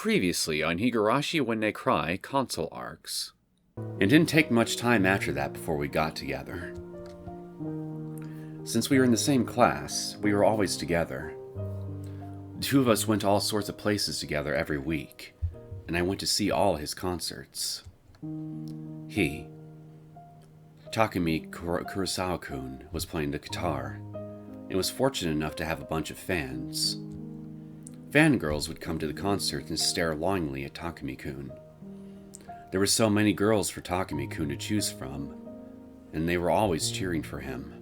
Previously on Higurashi When They Cry console arcs. It didn't take much time after that before we got together. Since we were in the same class, we were always together. The two of us went to all sorts of places together every week, and I went to see all his concerts. He, Takumi Kurosawa-kun, was playing the guitar, and was fortunate enough to have a bunch of fans. Fangirls would come to the concert and stare longingly at Takumi-kun. There were so many girls for Takumi-kun to choose from, and they were always cheering for him.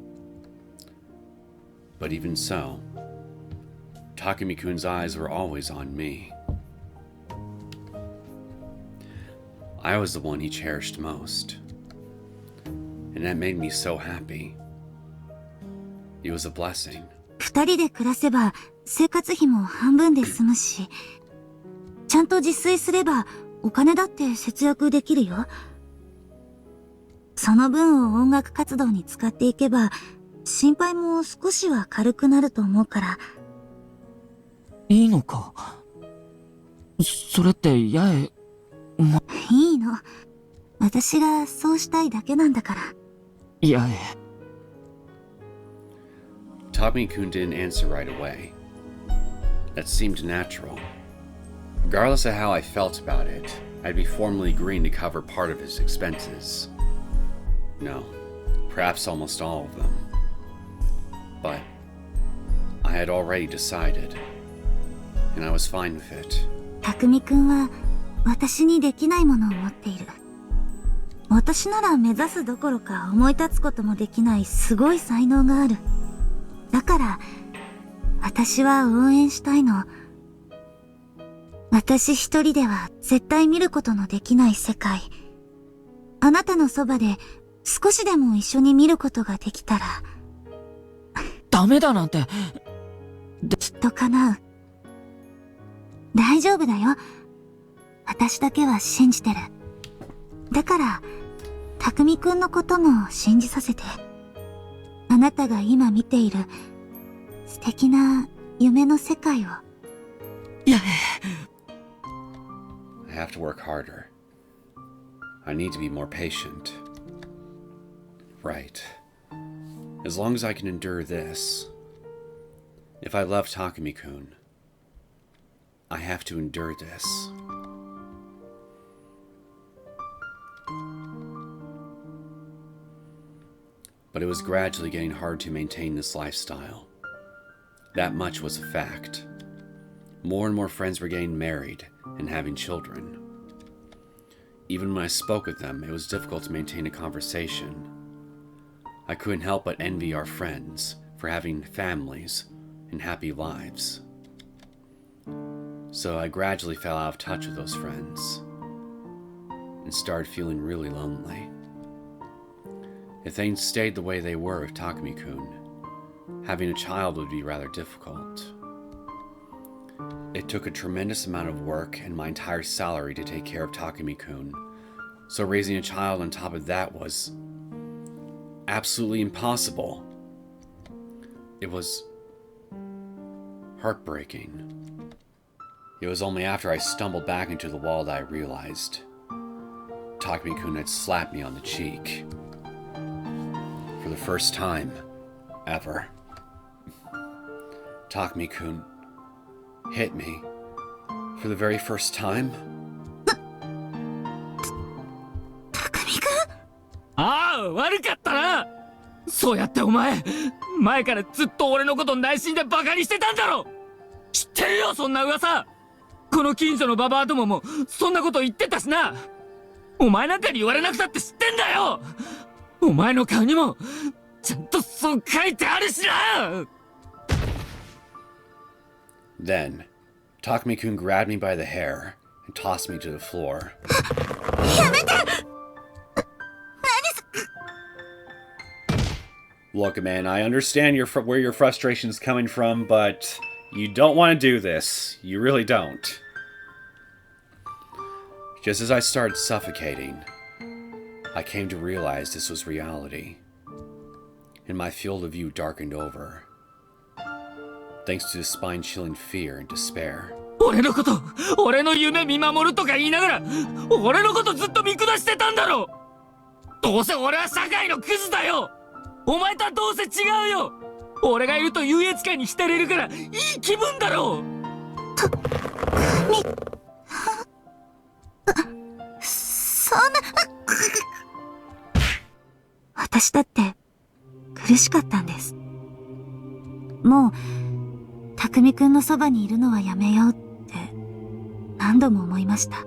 But even so, Takumi-kun's eyes were always on me. I was the one he cherished most, and that made me so happy. It was a blessing. 二人で暮らせば生活費も半分で済むし、ちゃんと自炊すればお金だって節約できるよ。その分を音楽活動に使っていけば、心配も少しは軽くなると思うから。いいのか？それって八重、いいの。私がそうしたいだけなんだから。八重。Takumi-kun didn't answer right away. That seemed natural. Regardless of how I felt about it, I'd be formally agreeing to cover part of his expenses. No, perhaps almost all of them. But I had already decided, and I was fine with it. 匠くんは私にできないものを持っている。私なら目指すどころか思い立つこともできないすごい才能がある。だから、私は応援したいの。私一人では絶対見ることのできない世界。あなたのそばで少しでも一緒に見ることができたら。ダメだなんて。きっと叶う。大丈夫だよ。私だけは信じてる。だから、匠くんのことも信じさせて。あなたが今見ている素敵な夢の世界を。八重。I have to work harder. I need to be more patient. Right. As long as I can endure this. If I love Takumi-kun, I have to endure this. But it was gradually getting hard to maintain this lifestyle. That much was a fact. More and more friends were getting married and having children. Even when I spoke with them, it was difficult to maintain a conversation. I couldn't help but envy our friends for having families and happy lives. So I gradually fell out of touch with those friends and started feeling really lonely. If things stayed the way they were with Takumi-kun, having a child would be rather difficult. It took a tremendous amount of work and my entire salary to take care of Takumi-kun, so raising a child on top of that was absolutely impossible. It was heartbreaking. It was only after I stumbled back into the wall that I realized Takumi-kun had slapped me on the cheek. For the first time ever. Takumi-kun hit me for the very first time. 匠くん？ああ、悪かったな。そうやってお前、前からずっと俺のこと内心でバカにしてたんだろ。知ってるよ、そんな噂。この近所のババアどももそんなこと言ってたしな。お前なんかに言われなくたって知ってんだよ。お前の顔にもちゃんとそう書いてあるしな。 Then, Takumi-kun grabbed me by the hair and tossed me to the floor. やめて！ Look, man, I understand where your frustration is coming from, but you don't want to do this. You really don't. Just as I started suffocating, I came to realize this was reality, and my field of view darkened over, thanks to the spine-chilling fear and despair. 俺のこと、俺の夢見守るとか言いながら、俺のことずっと見下してたんだろ。どうせ俺は社会のクズだよ。お前とはどうせ違うよ。俺がいると優越感に浸れるからいい気分だろう。そんな私だって苦しかったんです。もう匠くんのそばにいるのはやめようって何度も思いました。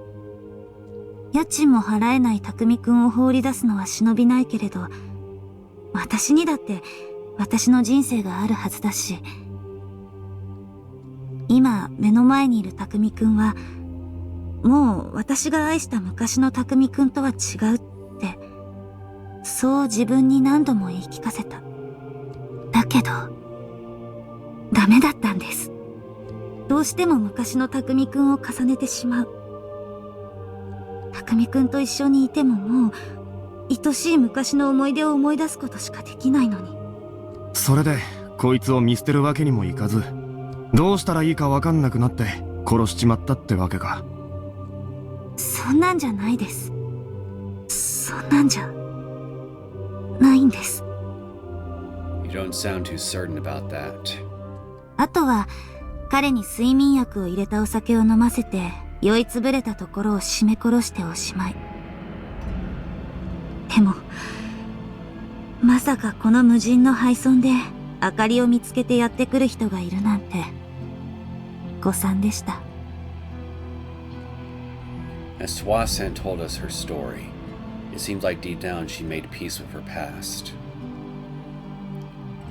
家賃も払えない匠くんを放り出すのは忍びないけれど、私にだって私の人生があるはずだし、今目の前にいる匠くんはもう私が愛した昔の匠くんとは違うって、そう自分に何度も言い聞かせた。だけどダメだったんです。どうしても昔の匠くんを重ねてしまう。匠くんと一緒にいてももう愛しい昔の思い出を思い出すことしかできないのに。それでこいつを見捨てるわけにもいかず、どうしたらいいか分かんなくなって殺しちまったってわけか。そんなんじゃないです。そんなんじゃないんです。 You don't sound too certain about that. あとは彼に睡眠薬を入れたお酒を飲ませて酔いつぶれたところを絞め殺しておしまい。でもまさかこの無人の廃村で明かりを見つけてやってくる人がいるなんて誤算でした。 As Towada told us her story, it seemed like deep down she made peace with her past.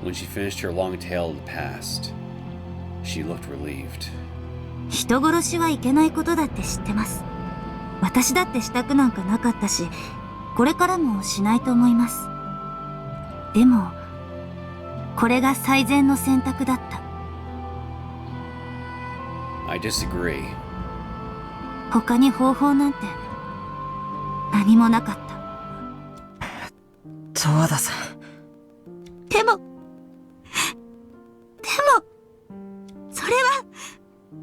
When she finished her long tale of the past, she looked relieved. 人殺しはいけないことだって知ってます。私だってしたくなんかなかったし、これからもしないと思います。でもこれが最善の選択だった。 I disagree. 他に方法なんて何もなかった。十和田さん。でもそれは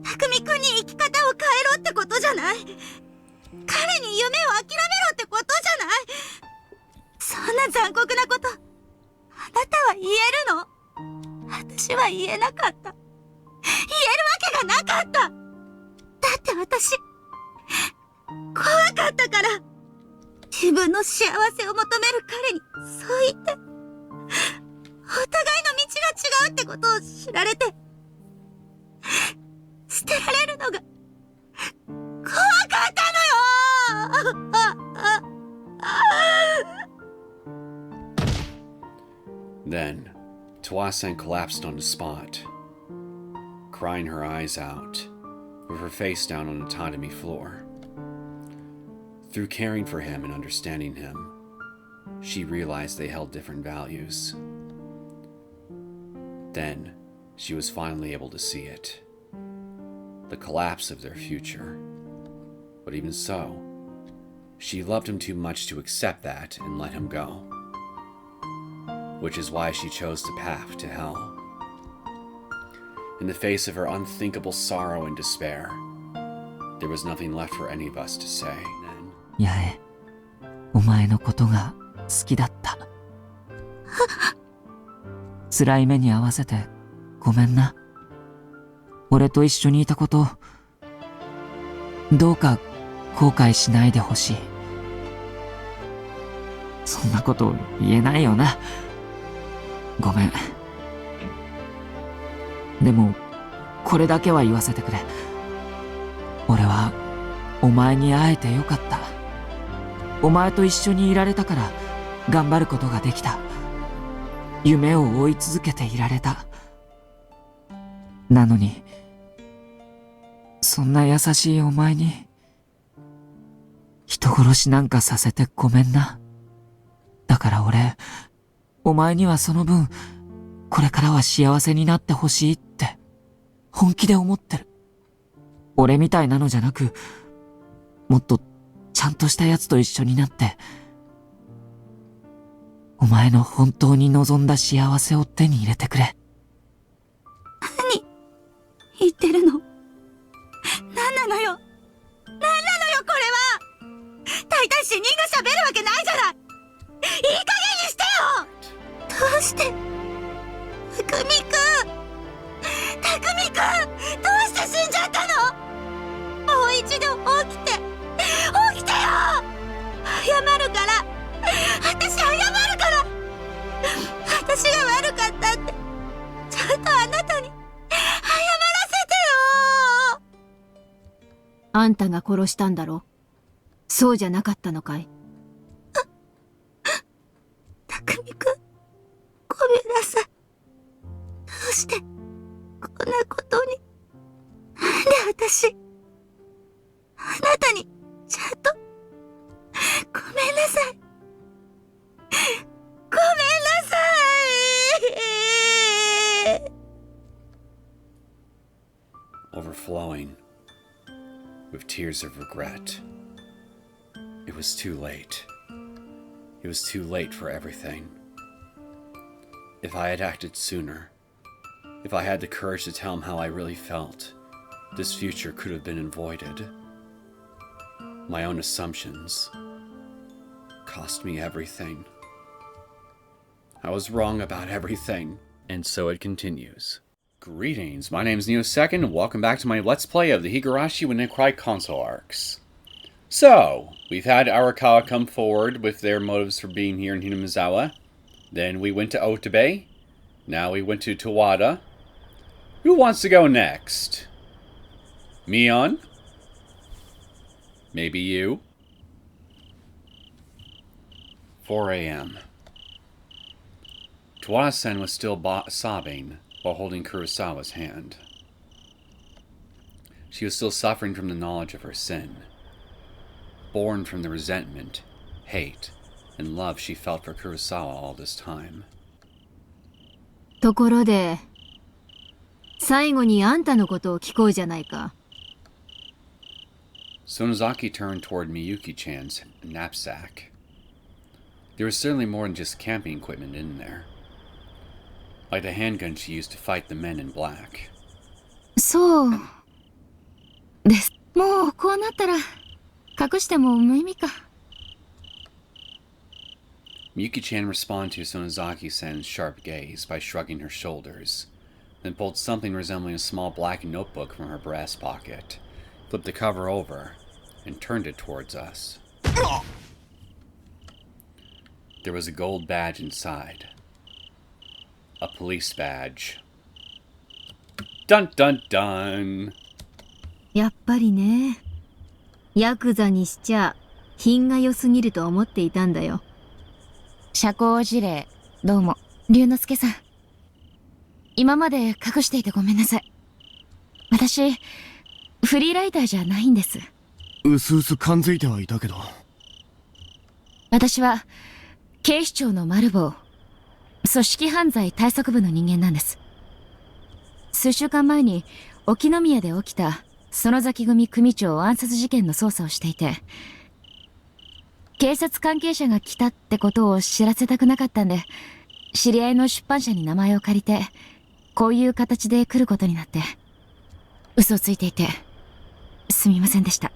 匠くんに生き方を変えろってことじゃない。彼に夢を諦めろってことじゃない。そんな残酷なことあなたは言えるの？私は言えなかった。言えるわけがなかった。だって私怖かったから。自分の幸せを求める彼にそう言ってお互いの道が違うってことを知られて捨てられるのが怖かったのよ。Then, Towada collapsed on the spot, crying her eyes out, with her face down on the tatami floor. Through caring for him and understanding him, she realized they held different values. Then, she was finally able to see it. The collapse of their future. But even so, she loved him too much to accept that and let him go. Which is why she chose the path to hell. In the face of her unthinkable sorrow and despair, there was nothing left for any of us to say. 八重、お前のことが好きだった。辛い目に遭わせてごめんな。俺と一緒にいたこと、どうか後悔しないでほしい。そんなこと言えないよな。ごめん。でも、これだけは言わせてくれ。俺は、お前に会えてよかった。お前と一緒にいられたから、頑張ることができた。夢を追い続けていられた。なのに、そんな優しいお前に、人殺しなんかさせてごめんな。だから俺、お前にはその分、これからは幸せになってほしいって、本気で思ってる。俺みたいなのじゃなく、もっとちゃんとしたやつと一緒になって、お前の本当に望んだ幸せを手に入れてくれ。何言ってるの？なのよ。なんなのよ、これは。大体死人が喋るわけないじゃない。いい加減にしてよ。どうして、ふくみくん、たくみくん、どうして死んじゃったの？もう一度起きてよ。謝るから。私謝るから。私が悪かったってちゃんとあなたに謝らせてよ。あんたが殺したんだろ？そうじゃなかったのかい？たくみくん、ごめんなさい。どうしてこんなことに。なんで私あなたにちゃんとごめんなさい。ごめんなさい。Overflowing with tears of regret. It was too late. It was too late for everything. If I had acted sooner, if I had the courage to tell him how I really felt, this future could have been avoided. My own assumptions cost me everything. I was wrong about everything. And so it continues. Greetings, my name is Neosekken, and welcome back to my Let's Play of the Higurashi When They Cry console arcs. So, we've had Arakawa come forward with their motives for being here in Hinamizawa. Then we went to Otobe. Now we went to Towada. Who wants to go next? Mion? Maybe you? 4 a.m. Towada-san was still sobbing while holding Kurosawa's hand. She was still suffering from the knowledge of her sin, born from the resentment, hate, and love she felt for Kurosawa all this time. ところで、最後にあんたのことを聞こうじゃないか。Sonozaki turned toward Miyuki-chan's knapsack. There was certainly more than just camping equipment in there. Like the handgun she used to fight the men in black. そうです。もうこうなったら隠しても無意味か。Miyuki-chan responded to Sonozaki-san's sharp gaze by shrugging her shoulders, then pulled something resembling a small black notebook from her breast pocket, flipped the cover over, and turned it towards us. There was a gold badge inside. A police badge. Dun dun dun! やっぱりね。ヤクザにしちゃ品が良すぎると思っていたんだよ。社交辞令、どうも、龍之介さん。今まで隠していてごめんなさい。私、フリーライターじゃないんです。うすうす感づいてはいたけど。私は、警視庁のマルボウ、組織犯罪対策部の人間なんです。数週間前に、沖宮で起きた、園崎組組長暗殺事件の捜査をしていて、警察関係者が来たってことを知らせたくなかったんで、知り合いの出版社に名前を借りて、こういう形で来ることになって、嘘をついていて、すみませんでした。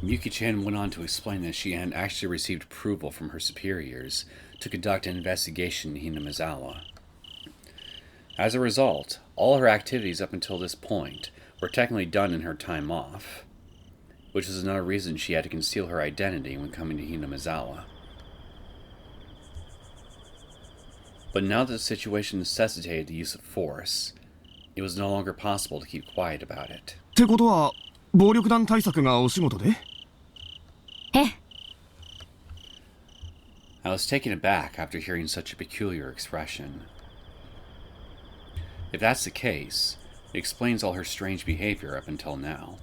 Miyuki-chan went on to explain that she had actually received approval from her superiors to conduct an investigation in Hinamizawa. As a result, all her activities up until this point were technically done in her time off, which was another reason she had to conceal her identity when coming to Hinamizawa. But now that the situation necessitated the use of force, it was no longer possible to keep quiet about it. ってことは、暴力団対策がお仕事で？ええ。I was taken aback after hearing such a peculiar expression. If that's the case, it explains all her strange behavior up until now.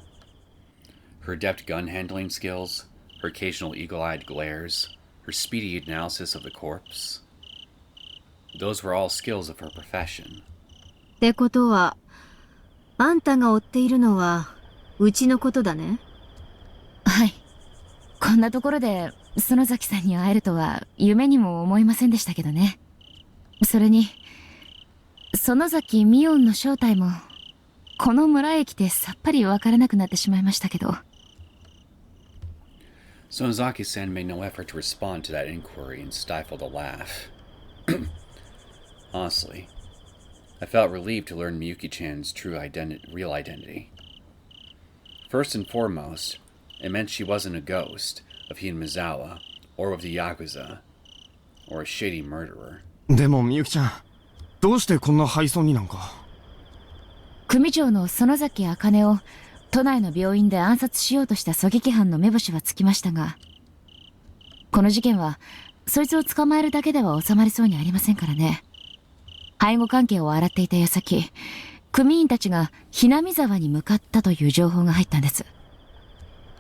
Her adept gun-handling skills, her occasional eagle-eyed glares, her speedy analysis of the corpse. Those were all skills of her profession. ってことは、あんたが追っているのは、うちのことだね。はい。こんなところで、園崎さんに会えるとは、夢にも思いませんでしたけどね。それに、園崎ミオンの正体も、この村へ来てさっぱりわからなくなってしまいましたけど。Sonozaki-san made no effort to respond to that inquiry and stifled a laugh. Honestly, I felt relieved to learn Miyuki-chan's real identity. First and foremost, it meant she wasn't a ghost of Hinamizawa, or of the Yakuza, or a shady murderer. でもみゆきちゃん、どうしてこんな配送になんか。組長の園崎茜を都内の病院で暗殺しようとした狙撃犯の目星はつきましたが、この事件はそいつを捕まえるだけでは収まりそうにありませんからね。背後関係を洗っていた矢先、組員たちがHinamizawaに向かったという情報が入ったんです。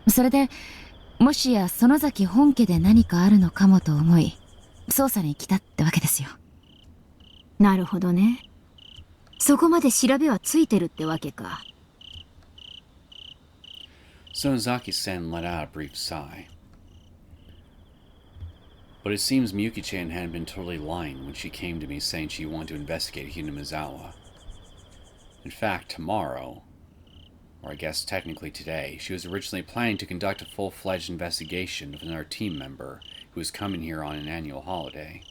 それでもしや園崎本家で何かあるのかもと思い、捜査に来たってわけですよ。なるほどね。そこまで調べはついてるってわけか。Sonozaki-san let out a brief sigh. But it seems Miyuki-chan hadn't been totally lying when she came to me saying she wanted to investigate Hinamizawa. In fact, tomorrow, or I guess technically today, she was originally planning to conduct a full-fledged investigation of another team member who was coming here on an annual holiday.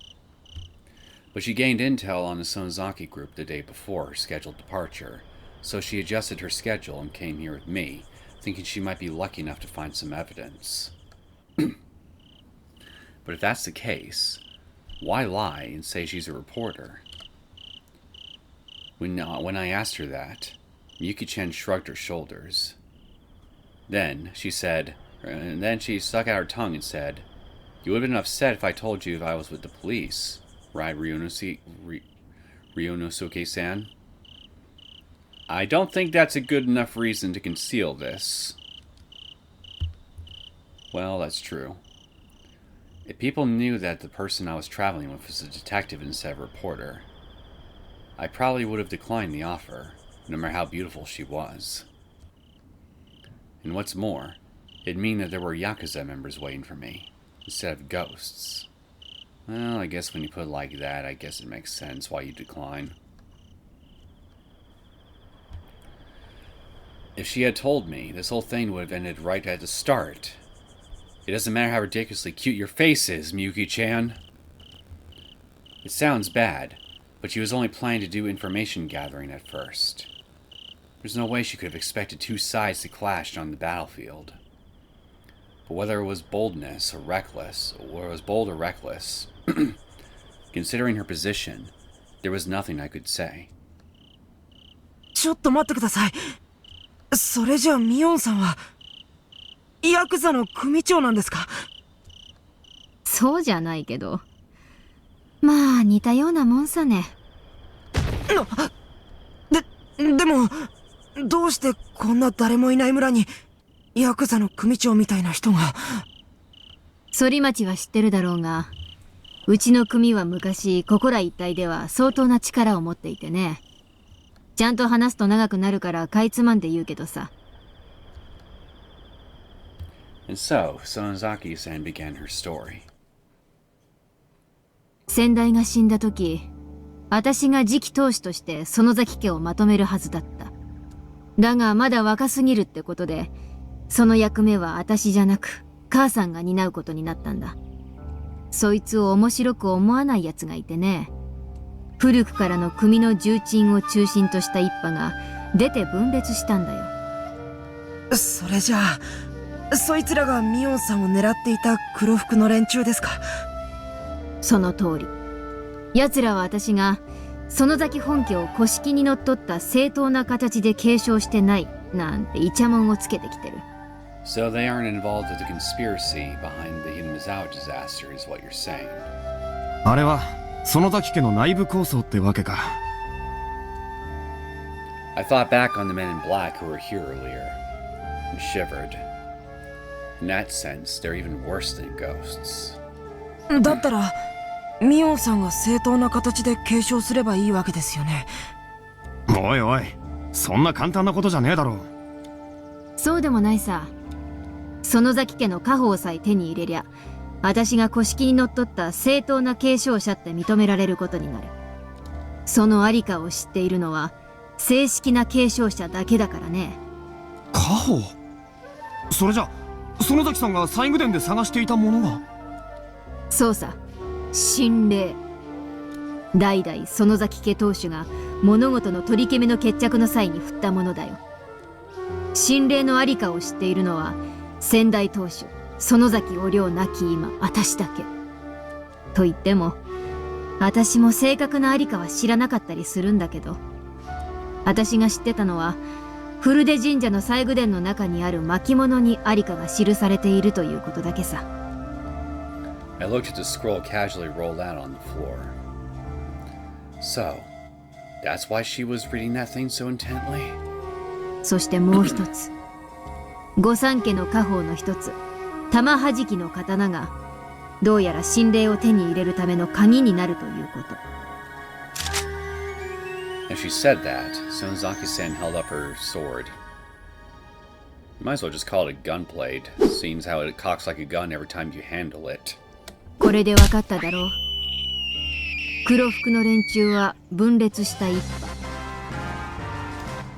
But she gained intel on the Sonozaki group the day before her scheduled departure, so she adjusted her schedule and came here with me, thinking she might be lucky enough to find some evidence. But if that's the case, why lie and say she's a reporter? When I asked her that, Miyuki-chan shrugged her shoulders. Then she stuck out her tongue and said, "You would have been upset if I told you I was with the police, right, Ryunosuke-san? I don't think that's a good enough reason to conceal this." Well, that's true. If people knew that the person I was traveling with was a detective instead of a reporter, I probably would have declined the offer, no matter how beautiful she was. And what's more, it'd mean that there were Yakuza members waiting for me, instead of ghosts. Well, I guess when you put it like that, I guess it makes sense why you decline. If she had told me, this whole thing would have ended right at the start. It doesn't matter how ridiculously cute your face is, Miyuki-chan. It sounds bad, but she was only planning to do information gathering at first. There's no way she could have expected two sides to clash on the battlefield. But whether it was bold or reckless, considering her position, there was nothing I could say. ちょっと待ってください。それじゃあミヨンさんはヤクザの組長なんですか？そうじゃないけど、まあ似たようなもんさね。でもどうしてこんな誰もいない村にヤクザの組長みたいな人が。反町は知ってるだろうが、うちの組は昔ここら一帯では相当な力を持っていてね。ちゃんと話すと長くなるからかいつまんで言うけどさ。And so, Sonozaki-san began her story. 先代が死んだ時、私が次期当主として園崎家をまとめるはずだった。だがまだ若すぎるってことで、その役目は私じゃなく母さんが担うことになったんだ。そいつを面白く思わない奴がいてね。古くからの組の重鎮を中心とした一派が出て分裂したんだよ。それじゃあそいつらがミヨンさんを狙っていた黒服の連中ですか？その通り。奴らは私が園崎本家を古式にのっとった正当な形で継承してないなんてイチャモンをつけてきてる。So they aren't involved with the conspiracy behind the Hinamizawa disaster, is what you're saying. あれは園崎家の内部構想ってわけか。I thought back on the men in black who were here earlier and shivered. In that sense, they're even worse than ghosts. だったらミヨンさんが正当な形で継承すればいいわけですよね。おいおい、そんな簡単なことじゃねえだろ。そうでもないさ。園崎家の家宝さえ手に入れりゃ、私が古式にのっとった正当な継承者って認められることになる。そのありかを知っているのは正式な継承者だけだからね。家宝？それじゃ園崎さんが西宮殿で探していたものが。そうさ、神霊。代々園崎家当主が物事の取り決めの決着の際に振ったものだよ。神霊のありかを知っているのは先代当主園崎お涼亡き今私だけ。と言っても私も正確なありかは知らなかったりするんだけど、私が知ってたのは古出神社の西宮殿の中にある巻物にありかが記されているということだけさ。 I looked at the scroll casually rolled out on the floor. So, that's why she was reading that thing so intently? そしてもう一つ、御三家の家宝の一つ玉はじきの刀がどうやら神霊を手に入れるための鍵になるということ。 As she said that, Sonozaki-san held up her sword. You might as well just call it a gunblade, seeing how it cocks like a gun every time you handle it. これで分かっただろう。黒服の連中は分裂した一派。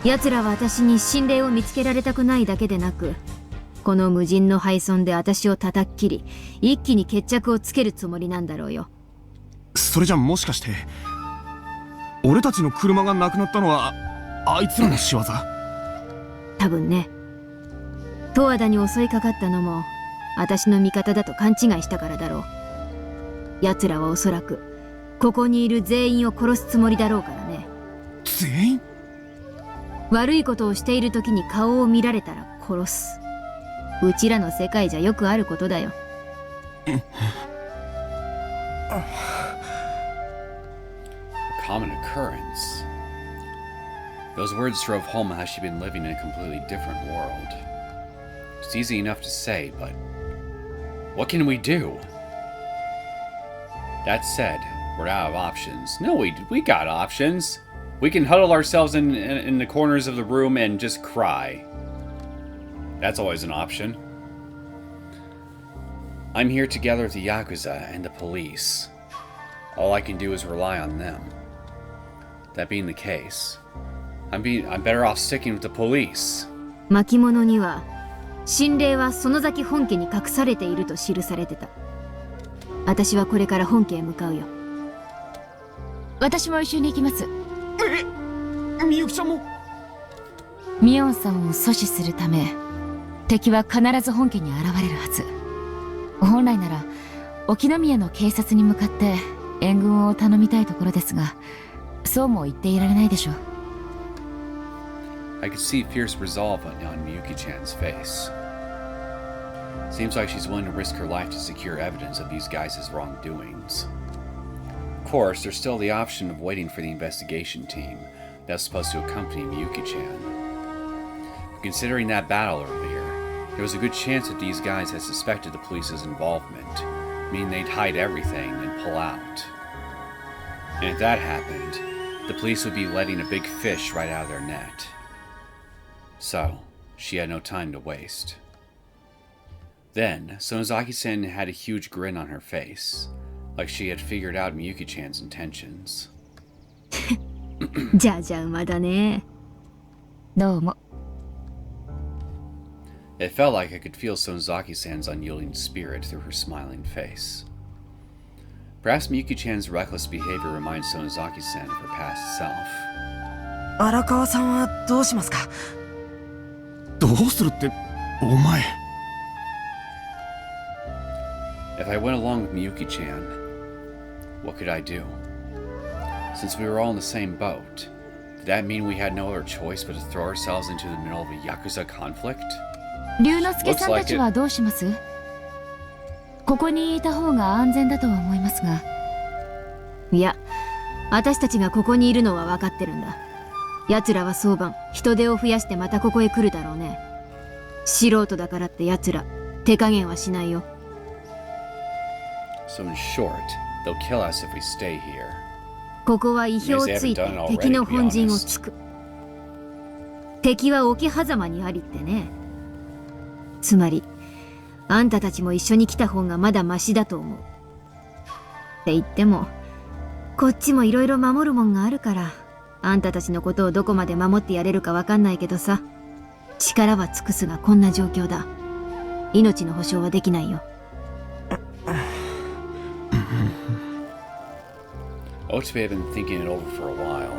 奴らは私に神霊を見つけられたくないだけでなく、この無人の廃村で私を叩っきり一気に決着をつけるつもりなんだろうよ。それじゃもしかして俺たちの車がなくなったのはあいつらの仕業？多分ね。十和田に襲いかかったのも私の味方だと勘違いしたからだろう。奴らはおそらくここにいる全員を殺すつもりだろうからね。全員？悪いことをしている時に顔を見られたら殺す。うちらの世界じゃよくあることだよ。Common occurrence. Those words drove home how she'd been living in a completely different world. It's easy enough to say, but what can we do? That said, we're out of options. No, we got options. We can huddle ourselves in the corners of the room and just cry. That's always an option. I'm here together with the Yakuza and the police. All I can do is rely on them. That being the case, I'm better off sticking with the police. 巻物には神霊は園崎本家に隠されていると記されてた。私はこれから本家へ向かうよ。私も一緒に行きます。みゆきちゃんも？ミオンさんを阻止するため敵は必ず本家に現れるはず。本来なら沖宮の警察に向かって援軍を頼みたいところですが、そうも言っていられないでしょう。 I could see fierce resolve on Miyuki-chan's face. Seems like she's willing to risk her life to secure evidence of these guys' wrongdoings. Of course, there's still the option of waiting for the investigation team that's supposed to accompany Miyuki-chan. Considering that battle earlier, there was a good chance that these guys had suspected the police's involvement, meaning they'd hide everything and pull out. And if that happened, the police would be letting a big fish right out of their net. So, she had no time to waste. Then, Sonozaki-san had a huge grin on her face, like she had figured out Miyuki-chan's intentions. じゃじゃ馬だね。どうも。It felt like I could feel Sonozaki-san's unyielding spirit through her smiling face. Perhaps Miyuki-chan's reckless behavior reminds Sonozaki-san of her past self. 荒川さんはどうしますか？どうするってお前。If I went along with Miyuki-chan, what could I do? Since we were all in the same boat, did that mean we had no other choice but to throw ourselves into the middle of a Yakuza conflict? 龍之介さんたちはどうします？ここにいた方が安全だとは思いますが。いや、私たちがここにいるのは分かってるんだ。奴らは早晩人手を増やしてまたここへ来るだろうね。素人だからって奴ら手加減はしないよ。So in short, they'll kill us if we stay here. ここは意表をついて敵の本陣を突く。敵は桶狭間にありってね。つまりあんたたちも一緒に来た方がまだマシだと思う。って言ってもこっちもいろいろ守るもんがあるからあんたたちのことをどこまで守ってやれるかわかんないけどさ。力は尽くすがこんな状況だ。命の保証はできないよ。Otobe had been thinking it over for a while,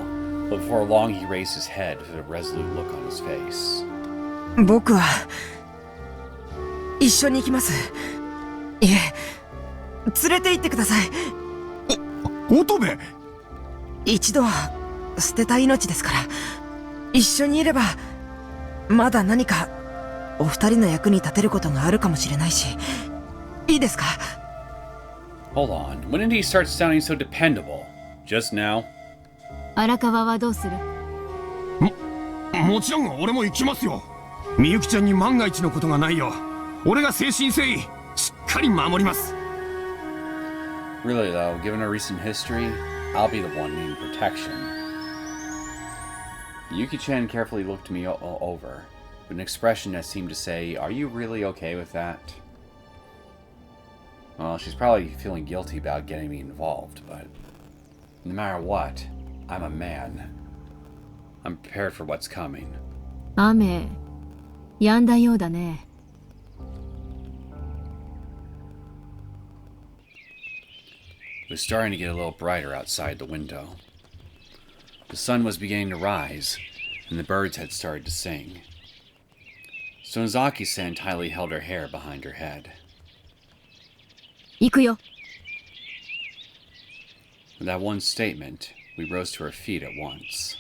but before long he raised his head with a resolute look on his face. 僕は一緒に行きます。いえ、連れて行ってください。乙部。一度は捨てた命ですから、一緒にいればまだ何かお二人の役に立てることがあるかもしれないし、いいですか？ Hold on, when did he start sounding so dependable? Just now? 荒川はどうする？もちろん俺も行きますよ。みゆきちゃんに万が一のことがないよ。俺が誠心誠意しっかり守ります。Really though, given our recent history, I'll be the one needing protection. Yuki-chan carefully looked me over, with an expression that seemed to say, "Are you really okay with that?" Well, she's probably feeling guilty about getting me involved, but no matter what, I'm a man. I'm prepared for what's coming. 雨、止んだようだね。It was starting to get a little brighter outside the window. The sun was beginning to rise, and the birds had started to sing. Sonozaki-san tightly held her hair behind her head. 行くよ。 With that one statement, we rose to our feet at once.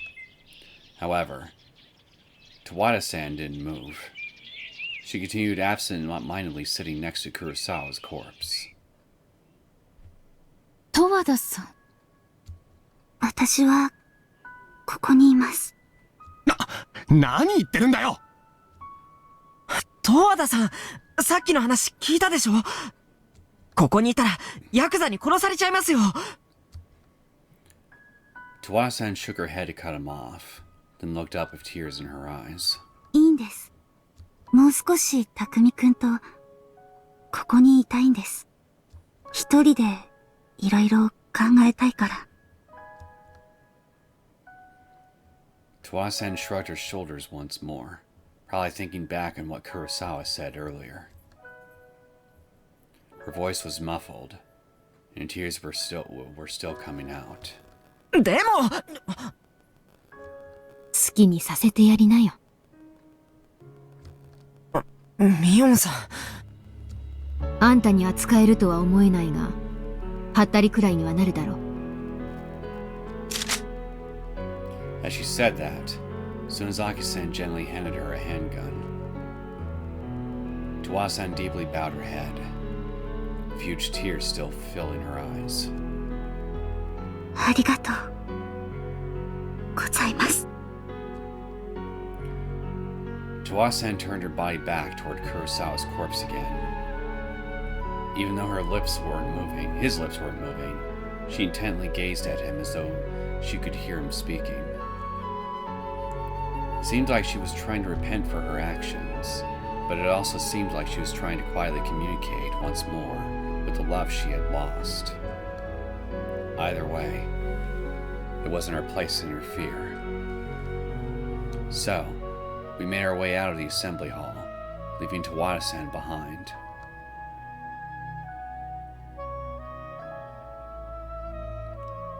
However, Towada-san didn't move. She continued absent-mindedly sitting next to Kurosawa's corpse. 十和田さん。私は、ここにいます。何言ってるんだよ。十和田さん、さっきの話聞いたでしょ？ここにいたらヤクザに殺されちゃいますよ。Towada-san shook her head to cut him off, then looked up with tears in her eyes. いいんです。もう少し匠くんと、ここにいたいんです。一人で、いろいろ考えたいから。Towada-san shrugged her shoulders once more, probably thinking back on what Kurosawa said earlier. Her voice was muffled, and tears were still coming out. でも、好きにさせてやりなよ。ミオンさん。あんたに扱えるとは思えないが、はったりくらいにはなるだろう。As she said that, Sonozaki-san gently handed her a handgun. Towada-san deeply bowed her head, huge tears still filling her eyes. ありがとう。ございます。Towada-san turned her body back toward Kurosawa's corpse again. Even though his lips weren't moving, she intently gazed at him as though she could hear him speaking. It seemed like she was trying to repent for her actions, but it also seemed like she was trying to quietly communicate once more with the love she had lost. Either way, it wasn't our place to interfere. So, we made our way out of the assembly hall, leaving Towada-san behind.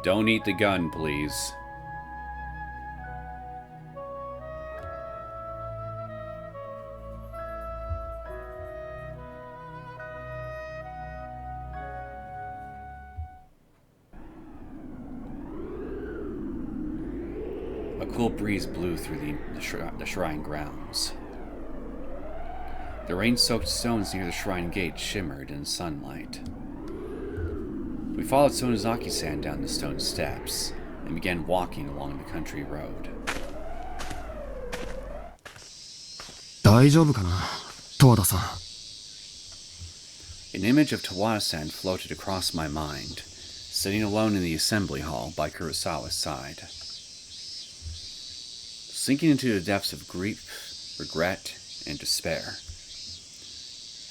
Don't eat the gun, please. A cool breeze blew through the shrine grounds. The rain-soaked stones near the shrine gate shimmered in sunlight. We followed Sonozaki-san down the stone steps and began walking along the country road. 大丈夫かな、十和田さん。An image of Towada-san floated across my mind, sitting alone in the assembly hall by Kurosawa's side. Sinking into the depths of grief, regret, and despair.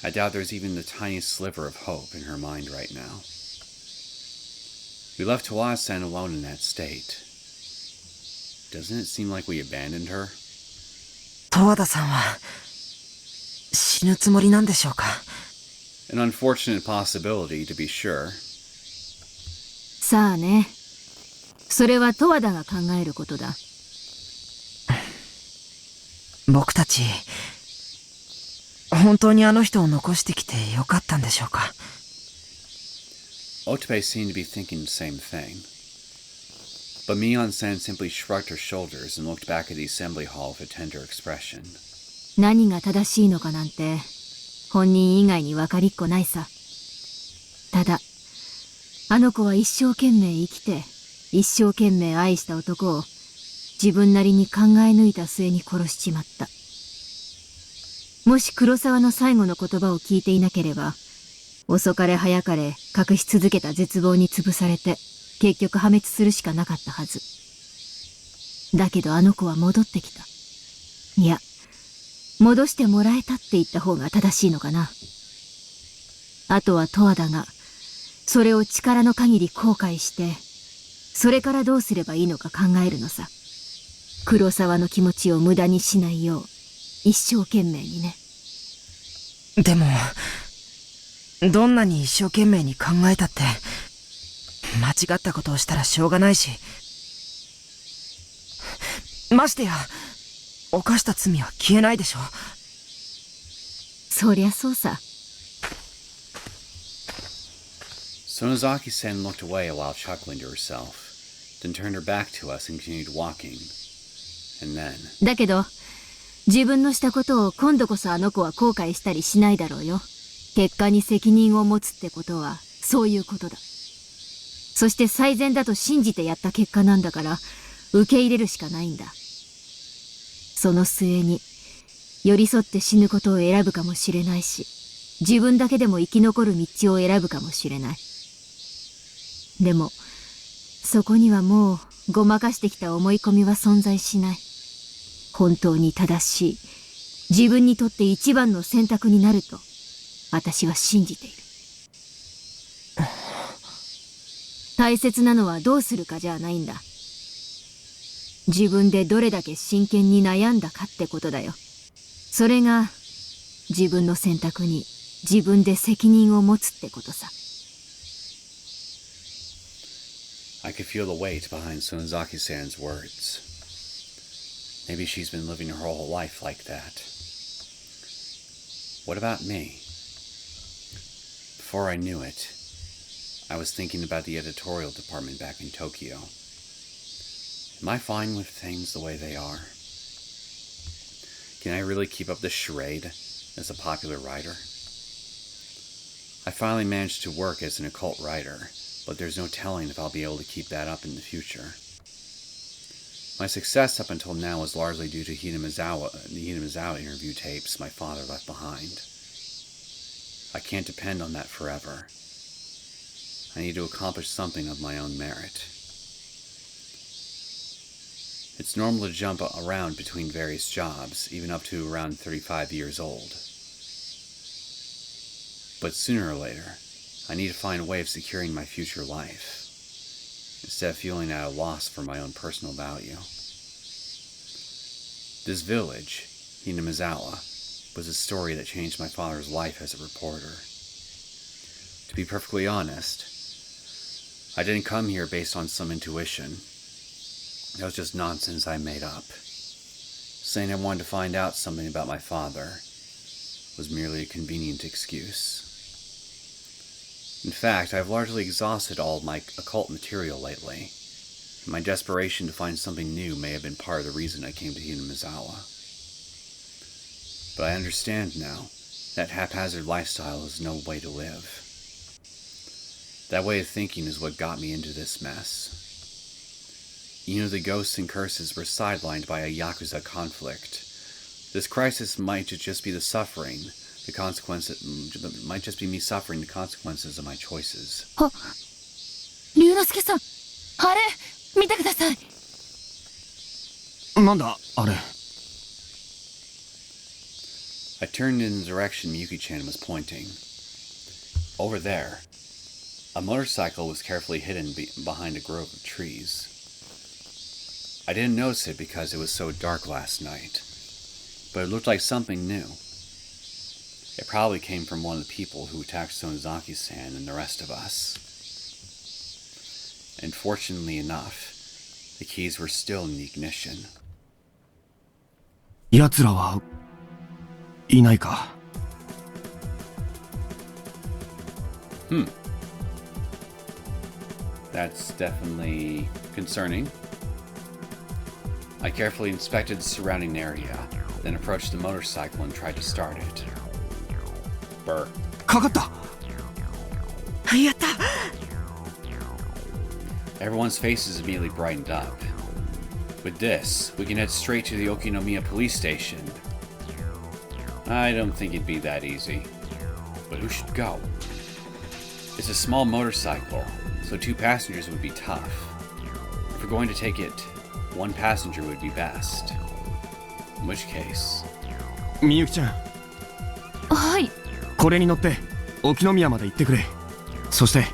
I doubt there's even the tiniest sliver of hope in her mind right now. We left Towada-san alone in that state. Doesn't it seem like we abandoned her? 十和田さんは死ぬつもりなんでしょうか。 An unfortunate possibility, to be sure. さあね。それは十和田が考えることだ。僕たち本当にあの人を残してきてよかったんでしょうか。 Otobe seemed to be thinking the same thing. But Mion-san simply shrugged her shoulders and looked back at the assembly hall with a tender expression. 何が正しいのかなんて本人以外に分かりっこないさ。ただあの子は一生懸命生きて一生懸命愛した男を自分なりに考え抜いた末に殺しちまった。もし黒沢の最後の言葉を聞いていなければ、遅かれ早かれ隠し続けた絶望に潰されて結局破滅するしかなかったはず。だけどあの子は戻ってきた。いや、戻してもらえたって言った方が正しいのかな。あとは十和田がそれを力の限り後悔して、それからどうすればいいのか考えるのさ。黒沢の気持ちを無駄にしないよう一生懸命にね。でもどんなに一生懸命に考えたって間違ったことをしたらしょうがないし、ましてや犯した罪は消えないでしょ。そりゃそうさ。Sonozaki-san looked away a while, chuckling to herself, then turned her back to us and continued walking. And then... だけど自分のしたことを今度こそあの子は後悔したりしないだろうよ。結果に責任を持つってことはそういうことだ。そして最善だと信じてやった結果なんだから受け入れるしかないんだ。その末に寄り添って死ぬことを選ぶかもしれないし、自分だけでも生き残る道を選ぶかもしれない。でもそこにはもうごまかしてきた思い込みは存在しない。本当に正しい自分にとって一番の選択になると私は信じている。大切なのはどうするかじゃないんだ。自分でどれだけ真剣に悩んだかってことだよ。それが自分の選択に自分で責任を持つってことさ。I could feel the weight behind Sonozaki-san's words. Maybe she's been living her whole life like that. What about me? Before I knew it, I was thinking about the editorial department back in Tokyo. Am I fine with things the way they are? Can I really keep up this charade as a popular writer? I finally managed to work as an occult writer, but there's no telling if I'll be able to keep that up in the future. My success up until now was largely due to the Hinamizawa interview tapes my father left behind. I can't depend on that forever. I need to accomplish something of my own merit. It's normal to jump around between various jobs, even up to around 35 years old. But sooner or later, I need to find a way of securing my future life, instead of feeling at a loss for my own personal value. This village, Hinamizawa, was a story that changed my father's life as a reporter. To be perfectly honest, I didn't come here based on some intuition. That was just nonsense I made up. Saying I wanted to find out something about my father was merely a convenient excuse. In fact, I've largely exhausted all of my occult material lately, and my desperation to find something new may have been part of the reason I came to Hinamizawa. But I understand now that haphazard lifestyle is no way to live. That way of thinking is what got me into this mess. The ghosts and curses were sidelined by a Yakuza conflict. This crisis might just be the suffering, the consequences, might just be me suffering the consequences of my choices. 龍之介さん、あれ見てください。なんだあれ。I turned in the direction Miyuki-chan was pointing. Over there, a motorcycle was carefully hidden behind a grove of trees. I didn't notice it because it was so dark last night, but it looked like something new. It probably came from one of the people who attacked Sonozaki-san and the rest of us. And fortunately enough, the keys were still in the ignition. 奴らはいないか。That's definitely concerning. I carefully inspected the surrounding area, then approached the motorcycle and tried to start it. Burr. かかった。やった。 Everyone's faces immediately brightened up. With this, we can head straight to the Okinomiya police station. I don't think it'd be that easy. But who should go? It's a small motorcycle, so 2 passengers would be tough. If we're going to take it, 1 passenger would be best. In which case... みゆきちゃん、はい。これに乗って沖宮まで行ってくれ。そして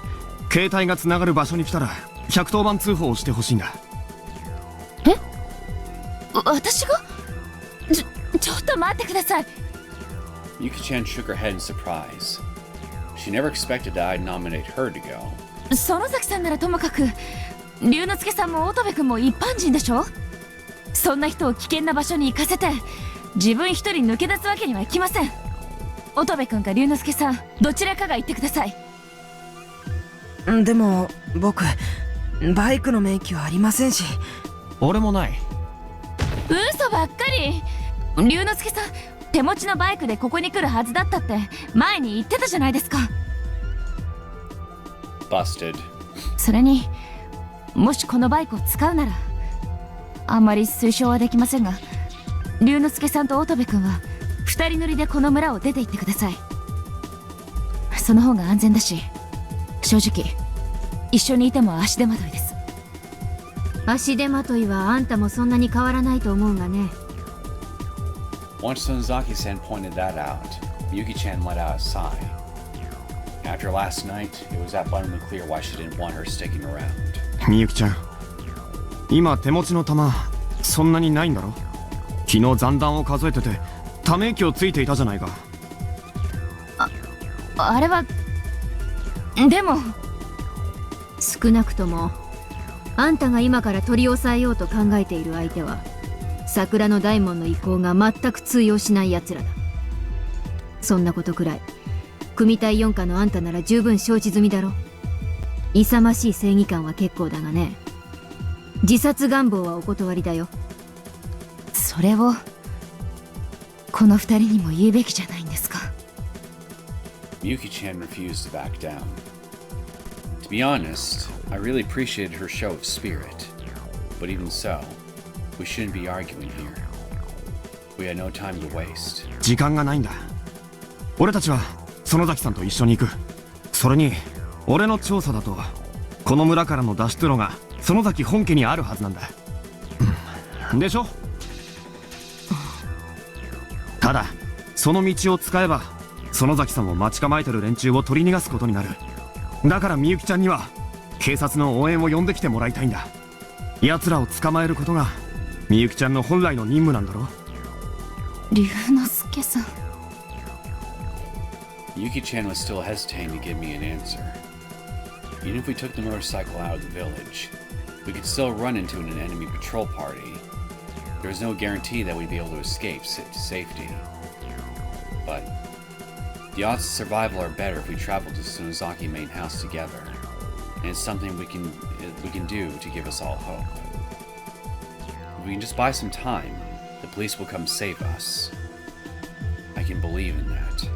携帯がつながる場所に来たら110番通報をしてほしいんだ。え？私が？ちょっと待ってください。 Yuki-chan shook her head in surprise. She never expected that I'd nominate her to go. 園崎さんならともかく、龍之介さんも乙部君も一般人でしょ。そんな人を危険な場所に行かせて自分一人抜け出すわけにはいきません。乙部君か龍之介さん、どちらかが言ってください。でも僕バイクの免許はありませんし。俺もない。嘘ばっかり。龍之介さん、手持ちのバイクでここに来るはずだったって前に言ってたじゃないですか。Busted. それにもしこのバイクを使うなら、あんまり推奨はできませんが、龍之介さんと乙部君は2人乗りでこの村を出て行ってください。その方が安全だし、正直一緒にいても足手まといです。足手まといはあんたもそんなに変わらないと思うがね。Once Sonozaki-san pointed that out, Miyuki-chan let out a sigh. After last night, it was abundantly clear why she didn't want her sticking around. みゆきちゃん、今手持ちの弾そんなにないんだろ。昨日残弾を数えててため息をついていたじゃないか。あれはでも少なくともあんたが今から取り押さえようと考えている相手は桜の大門の意向が全く通用しない奴らだ。そんなことくらい組対4課のあんたなら十分承知済みだろ。勇ましい正義感は結構だがね、自殺願望はお断りだよ。それをこの2人にも言うべきじゃないんですか。 Miyuki-chan refused to back down. To be honest, I really appreciated her show of spirit. But even so, we shouldn't be arguing here. We had no time to waste. 時間がないんだ。俺たちは園崎さんと一緒に行く。それに俺の調査だとこの村からの脱出路が園崎本家にあるはずなんだ。でしょ。ただその道を使えば園崎さんを待ち構えてる連中を取り逃がすことになる。だからみゆきちゃんには警察の応援を呼んできてもらいたいんだ。奴らを捕まえることがみゆきちゃんの本来の任務なんだろ。龍之介さん。 Yuki-chan was still hesitating to give me an answer. Even if we took the motorcycle out of the village, we could still run into an enemy patrol party. There was no guarantee that we'd be able to escape to safety. But the odds of survival are better if we travel to Sonozaki main house together, and it's something we can do to give us all hope. If we can just buy some time, the police will come save us. I can believe in that.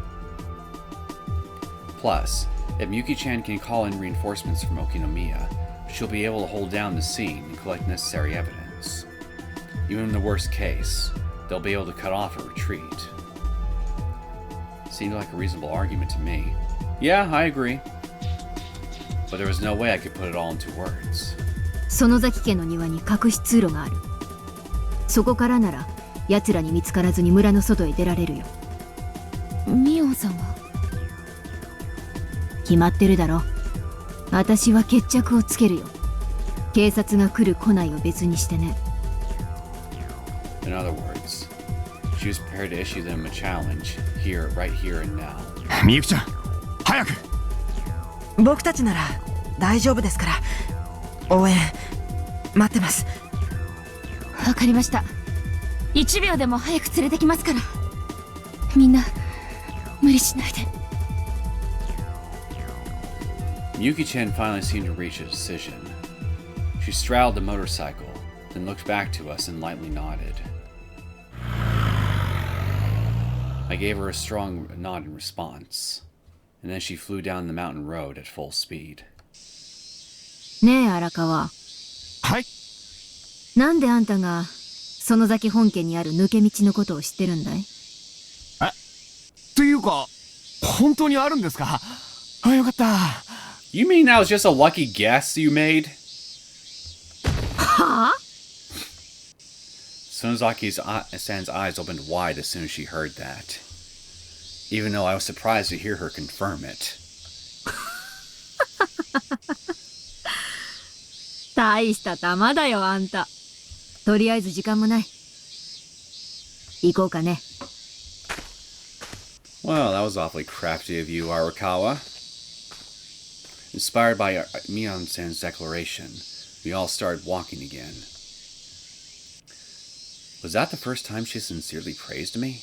Plus, if Miyuki-chan can call in reinforcements from Okinomiya, she'll be able to hold down the scene and collect necessary evidence. Even in the worst case, they'll be able to cut off a retreat. Seemed like a reasonable argument to me. Yeah, I agree. But there was no way I could put it all into words. 園崎家の庭に隠し通路がある。そこからなら奴らに見つからずに村の外へ出られるよ。ミオンさんは？決まってるだろ。私は決着をつけるよ。警察が来る来ないを別にしてね。In other words, she was prepared to issue them a challenge, right here and now. みゆきちゃん、早く。僕たちなら大丈夫ですから。応援待ってます。わかりました。1秒でも早く連れてきますから。みんな無理しないで。Miyuki-chan finally seemed to reach a decision. She straddled the motorcycle, then looked back to us and lightly nodded. I gave her a strong nod in response, and then she flew down the mountain road at full speed. ねえ荒川。はい。なんであんたが園崎本家にある抜け道のことを知ってるんだい？っていうか、本当にあるんですか？あ、よかった。You mean that was just a lucky guess you made? はぁ？ Sonozaki-san's eyes opened wide as soon as she heard that, even though I was surprised to hear her confirm it. 大した玉だよあんた。とりあえず時間もない。行こうかね。Well, that was awfully crafty of you, Arakawa. Inspired by Mion-san's declaration, we all started walking again. Was that the first time she sincerely praised me?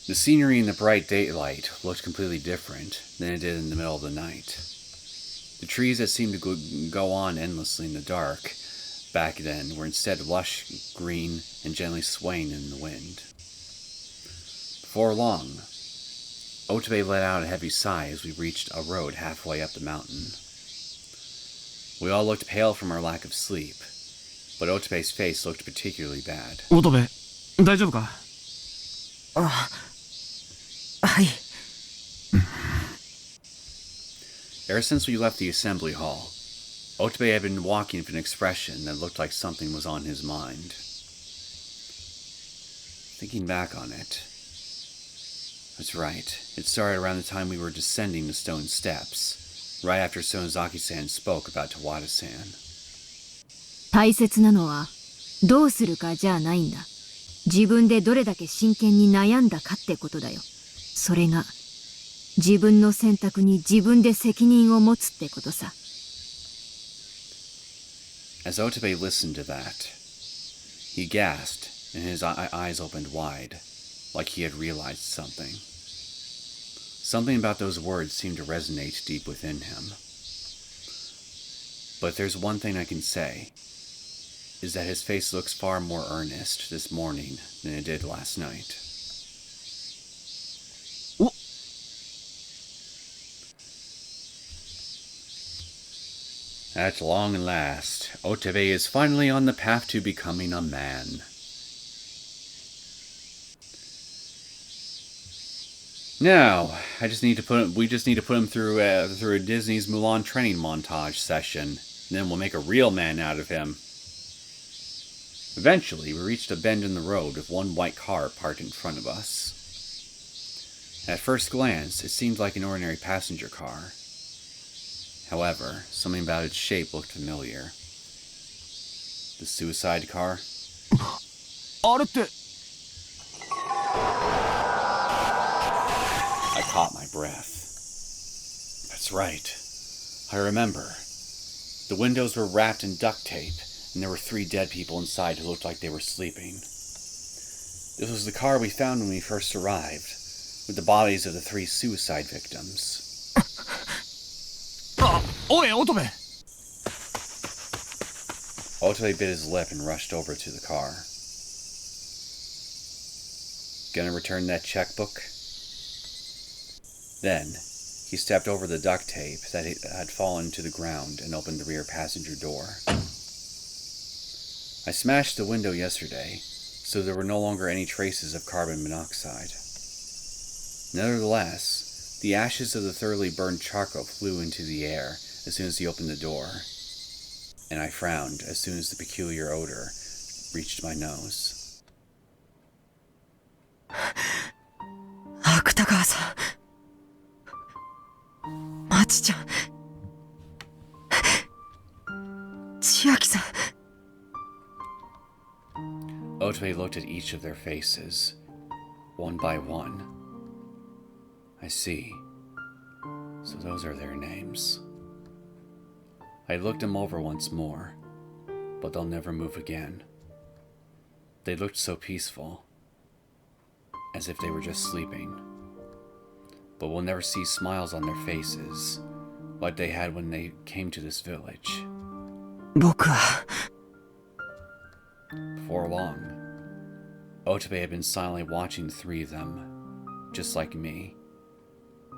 The scenery in the bright daylight looked completely different than it did in the middle of the night. The trees that seemed to go on endlessly in the dark back then were instead lush green and gently swaying in the wind. Before long, Otobe let out a heavy sigh as we reached a road halfway up the mountain. We all looked pale from our lack of sleep, but Otobe's face looked particularly bad. オトベ、大丈夫か？あ、はい。Ever since we left the assembly hall, Otobe had been walking with an expression that looked like something was on his mind. Thinking back on it, that's right, it started around the time we were descending the stone steps, right after Sonozaki-san spoke about Towada-san. 大切なのはどうするかじゃないんだ。自分でどれだけ真剣に悩んだかってことだよ。それが自分の選択に自分で責任を持つってことさ。As Otobe listened to that, he gasped and his eyes opened wide, like he had realized something. Something about those words seemed to resonate deep within him. But there's one thing I can say, is that his face looks far more earnest this morning than it did last night. At long last, Otobe is finally on the path to becoming a man. Now, we just need to put him through a Disney's Mulan training montage session, and then we'll make a real man out of him. Eventually, we reached a bend in the road with one white car parked in front of us. At first glance, it seemed like an ordinary passenger car. However, something about its shape looked familiar. The suicide car? あれって。I caught my breath. That's right. I remember. The windows were wrapped in duct tape, and there were 3 dead people inside who looked like they were sleeping. This was the car we found when we first arrived, with the bodies of the 3 suicide victims. あ、おい、オトベ。Otobe bit his lip and rushed over to the car. Gonna return that checkbook? Then, he stepped over the duct tape that had fallen to the ground and opened the rear passenger door. I smashed the window yesterday, so there were no longer any traces of carbon monoxide. Nevertheless, the ashes of the thoroughly burned charcoal flew into the air as soon as he opened the door, and I frowned as soon as the peculiar odor reached my nose. 芥川さん、まちちゃん、千秋さん、Otobe looked at each of their faces, one by one. I see. So those are their names. I looked them over once more, but they'll never move again. They looked so peaceful, as if they were just sleeping. But we'll never see smiles on their faces, like they had when they came to this village. 僕は For long, Otobe had been silently watching the three of them, just like me.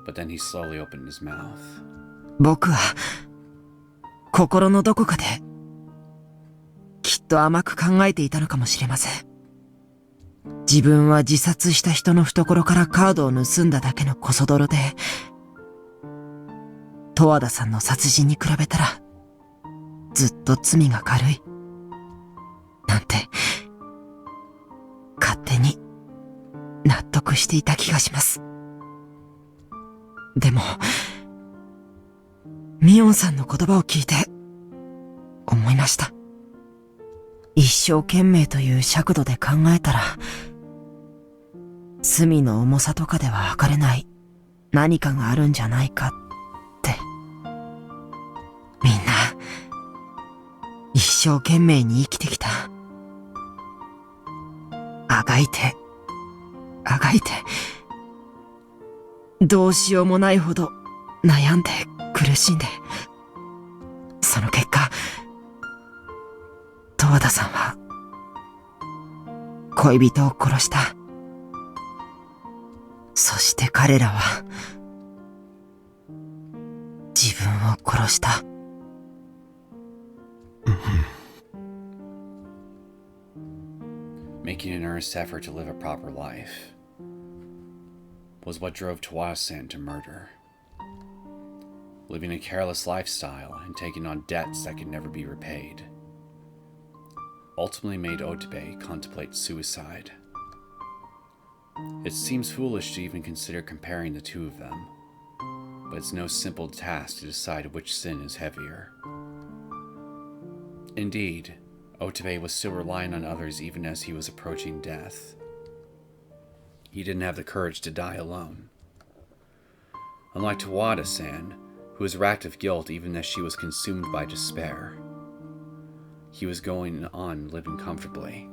But then he slowly opened his mouth. 僕は心のどこかできっと甘く考えていたのかもしれません。自分は自殺した人の懐からカードを盗んだだけのコソ泥で、十和田さんの殺人に比べたらずっと罪が軽いなんて勝手に納得していた気がします。でもミオンさんの言葉を聞いて思いました。一生懸命という尺度で考えたら罪の重さとかでは測れない何かがあるんじゃないかって。みんな一生懸命に生きてきた。あがいてあがいてどうしようもないほど悩んで苦しんで、その結果十和田さんは恋人を殺した。そして彼らは自分を殺した。Making an earnest effort to live a proper life was what drove Towada-san to murder. Living a careless lifestyle and taking on debts that could never be repaid ultimately made Otobe contemplate suicide. It seems foolish to even consider comparing the two of them, but it's no simple task to decide which sin is heavier. Indeed, Otobe was still relying on others even as he was approaching death. He didn't have the courage to die alone. Unlike Towada-san, who was racked of guilt even as she was consumed by despair, he was going on living comfortably.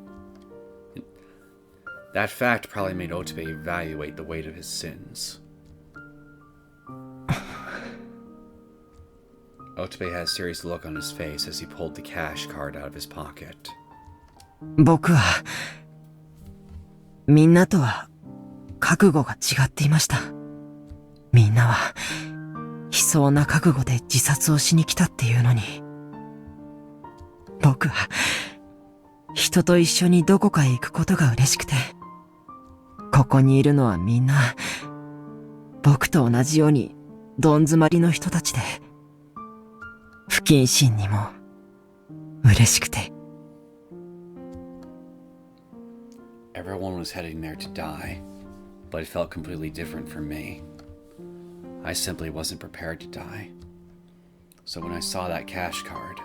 That fact probably made Otobe evaluate the weight of his sins. Otobe had a serious look on his face as he pulled the cash card out of his pocket. 僕はみんなとは覚悟が違っていました。みんなは悲壮な覚悟で自殺をしに来たっていうのに、僕は人と一緒にどこかへ行くことが嬉しくて、ここにいるのはみんな僕と同じようにどん詰まりの人たちで、不謹慎にも嬉しくて。Everyone was heading there to die, but it felt completely different for me. I simply wasn't prepared to die. So when I saw that cash card,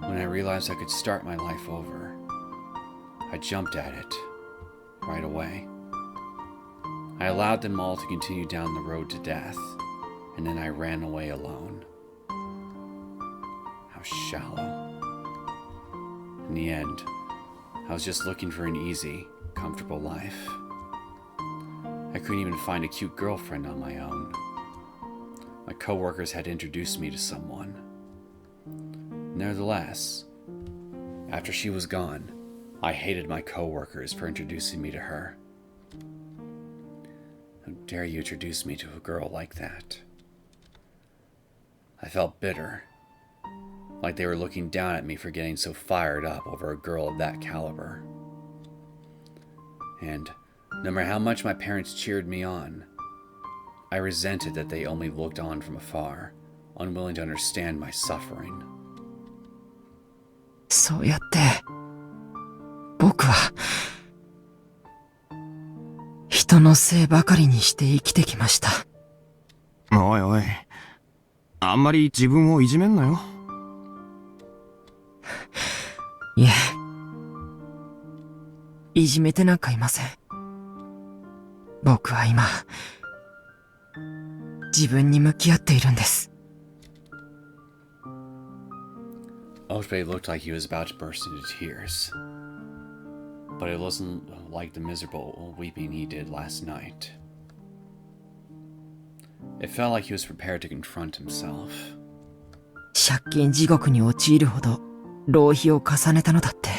when I realized I could start my life over, I jumped at it right away. I allowed them all to continue down the road to death, and then I ran away alone. How shallow. In the end, I was just looking for an easy, comfortable life. I couldn't even find a cute girlfriend on my own. My coworkers had introduced me to someone. Nevertheless, after she was gone, I hated my coworkers for introducing me to her. How dare you introduce me to a girl like that? I felt bitter, like they were looking down at me for getting so fired up over a girl of that caliber. And no matter how much my parents cheered me on, I resented that they only looked on from afar, unwilling to understand my suffering. そうやって僕は人のせいばかりにして生きてきました。おいおい、あんまり自分をいじめんなよ。いえ、いじめてなんかいません。僕は今、自分に向き合っているんです。Otobe looked like he was about to burst into tears. But it wasn't like the miserable weeping he did last night. It felt like he was prepared to confront himself. 借金地獄に陥るほど浪費を重ねたのだって、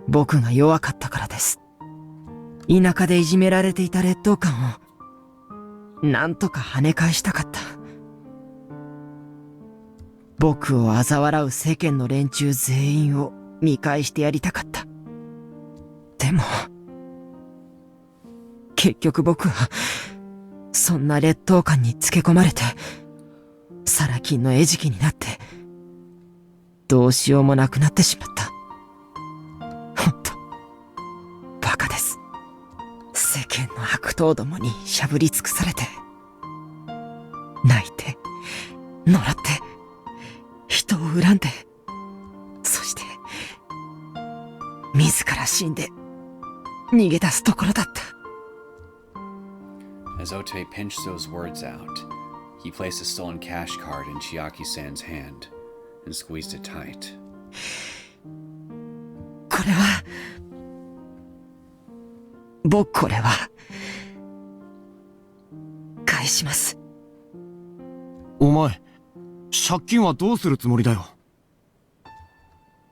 僕が弱かったからです。田舎でいじめられていた劣等感を、なんとか跳ね返したかった。僕を嘲笑う世間の連中全員を見返してやりたかった。でも、結局僕は、そんな劣等感につけ込まれて、サラ金の餌食になって、どうしようもなくなってしまった。ほんと、バカです。世間の悪党どもにしゃぶり尽くされて、泣いて、呪って、人を恨んで、そして、自ら死んで、逃げ出すところだった。As Otobe pinched those words out, he placed a stolen cash card in Chiaki-san's hand and squeezed it tight. これは、これは、返します。お前、借金はどうするつもりだよ。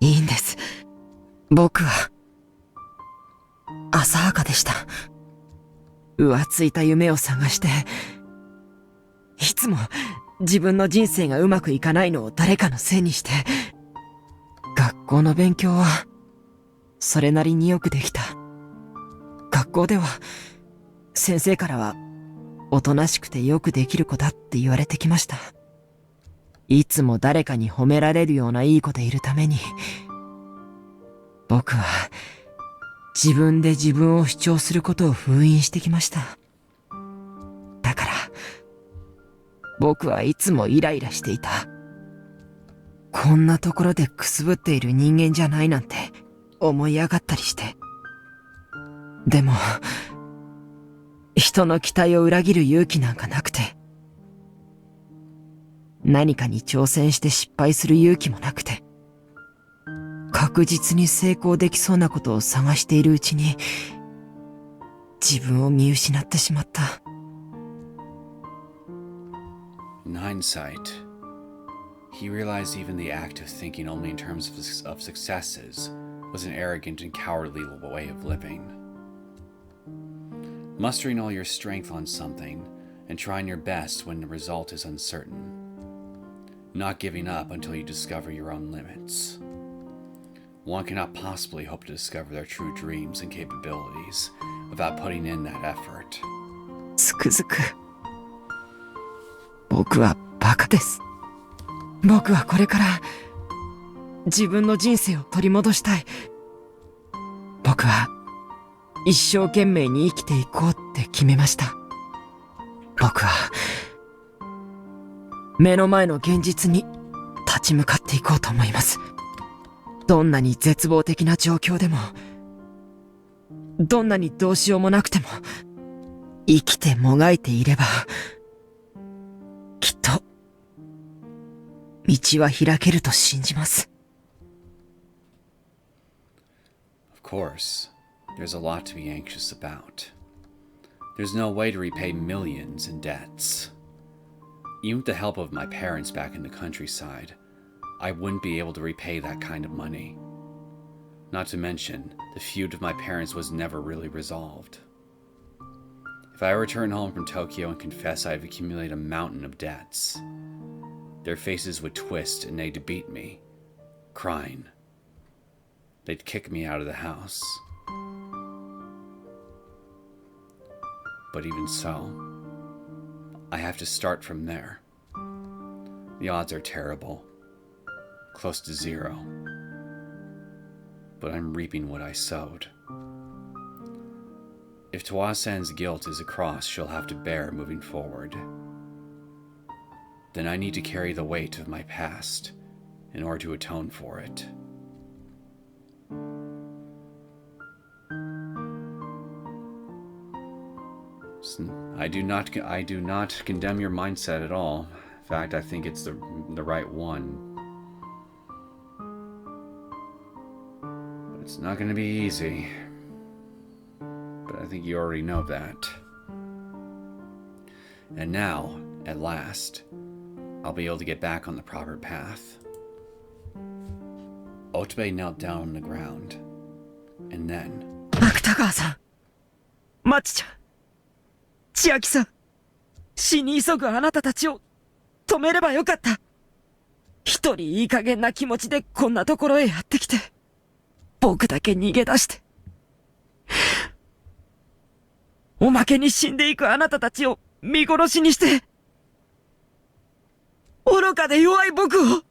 いいんです。僕は、浅はかでした。浮ついた夢を探して、いつも自分の人生がうまくいかないのを誰かのせいにして、学校の勉強は、それなりによくできた。学校では、先生からは、おとなしくてよくできる子だって言われてきました。いつも誰かに褒められるようないい子でいるために、僕は、自分で自分を主張することを封印してきました。だから、僕はいつもイライラしていた。こんなところでくすぶっている人間じゃないなんて思い上がったりして。でも、人の期待を裏切る勇気なんかなくて、何かに挑戦して失敗する勇気もなくて、確実に成功できそうなことを探しているうちに、自分を見失ってしまった。In hindsight, he realized even the act of thinking only in terms of successes was an arrogant and cowardly way of living. Mustering all your strength on something and trying your best when the result is uncertain. Not giving up until you discover your own limits. One cannot possibly hope to discover their true dreams and capabilities without putting in that effort. つくづく、僕はバカです。僕はこれから自分の人生を取り戻したい。僕は一生懸命に生きていこうって決めました。僕は目の前の現実に立ち向かっていこうと思います。どんなに絶望的な状況でも、どんなにどうしようもなくても、生きてもがいていれば、きっと、道は開けると信じます。Of course, there's a lot to be anxious about. There's no way to repay millions in debts. Even with the help of my parents back in the countryside, I wouldn't be able to repay that kind of money. Not to mention, the feud of my parents was never really resolved. If I return home from Tokyo and confess I've accumulated a mountain of debts, their faces would twist and they'd beat me, crying. They'd kick me out of the house. But even so, I have to start from there. The odds are terrible. Close to zero. But I'm reaping what I sowed. If Towada-san's guilt is a cross she'll have to bear moving forward, then I need to carry the weight of my past in order to atone for it. I do not condemn your mindset at all. In fact, I think it's the right one. But it's not going to be easy. But I think you already know that. And now, at last, I'll be able to get back on the proper path. Otobe knelt down on the ground. And then... 芥川さん、マチちゃん、千秋さん、死に急ぐあなたたちを止めればよかった。一人いい加減な気持ちでこんなところへやってきて、僕だけ逃げ出して、おまけに死んでいくあなたたちを見殺しにして、愚かで弱い僕を、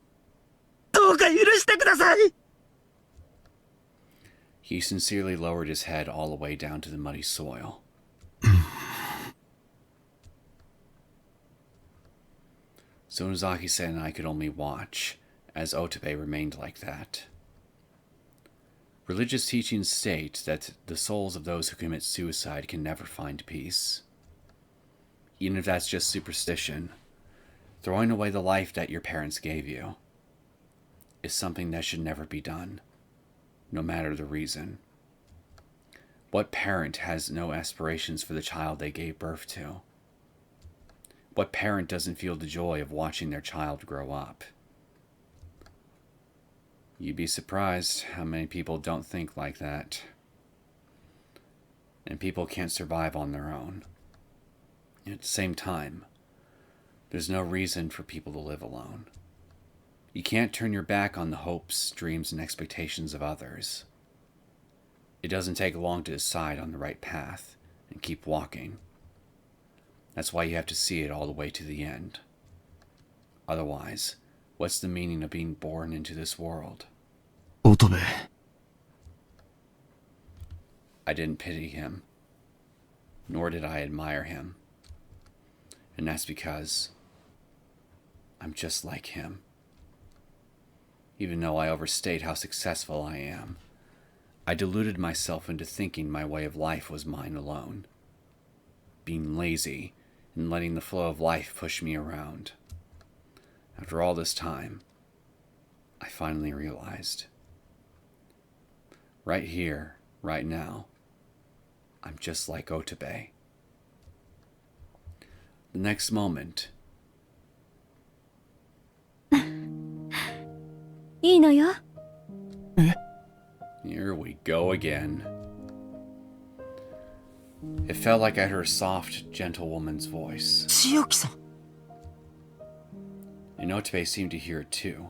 どうか許してください。He sincerely lowered his head all the way down to the muddy soil. Sonozaki said and I could only watch, as Otobe remained like that. Religious teachings state that the souls of those who commit suicide can never find peace. Even if that's just superstition, throwing away the life that your parents gave you is something that should never be done, no matter the reason. What parent has no aspirations for the child they gave birth to? What parent doesn't feel the joy of watching their child grow up? You'd be surprised how many people don't think like that. And people can't survive on their own. At the same time, there's no reason for people to live alone. You can't turn your back on the hopes, dreams, and expectations of others. It doesn't take long to decide on the right path and keep walking. That's why you have to see it all the way to the end. Otherwise, what's the meaning of being born into this world? Otobe. I didn't pity him, nor did I admire him. And that's because I'm just like him. Even though I overstate how successful I am, I deluded myself into thinking my way of life was mine alone. Being lazy and letting the flow of life push me around. After all this time, I finally realized. Right here, right now, I'm just like Otobe. The next moment, いいのよ。 here we go again. It felt like I heard a soft, gentle woman's voice. 千秋さん。 And Otobe seemed to hear it too.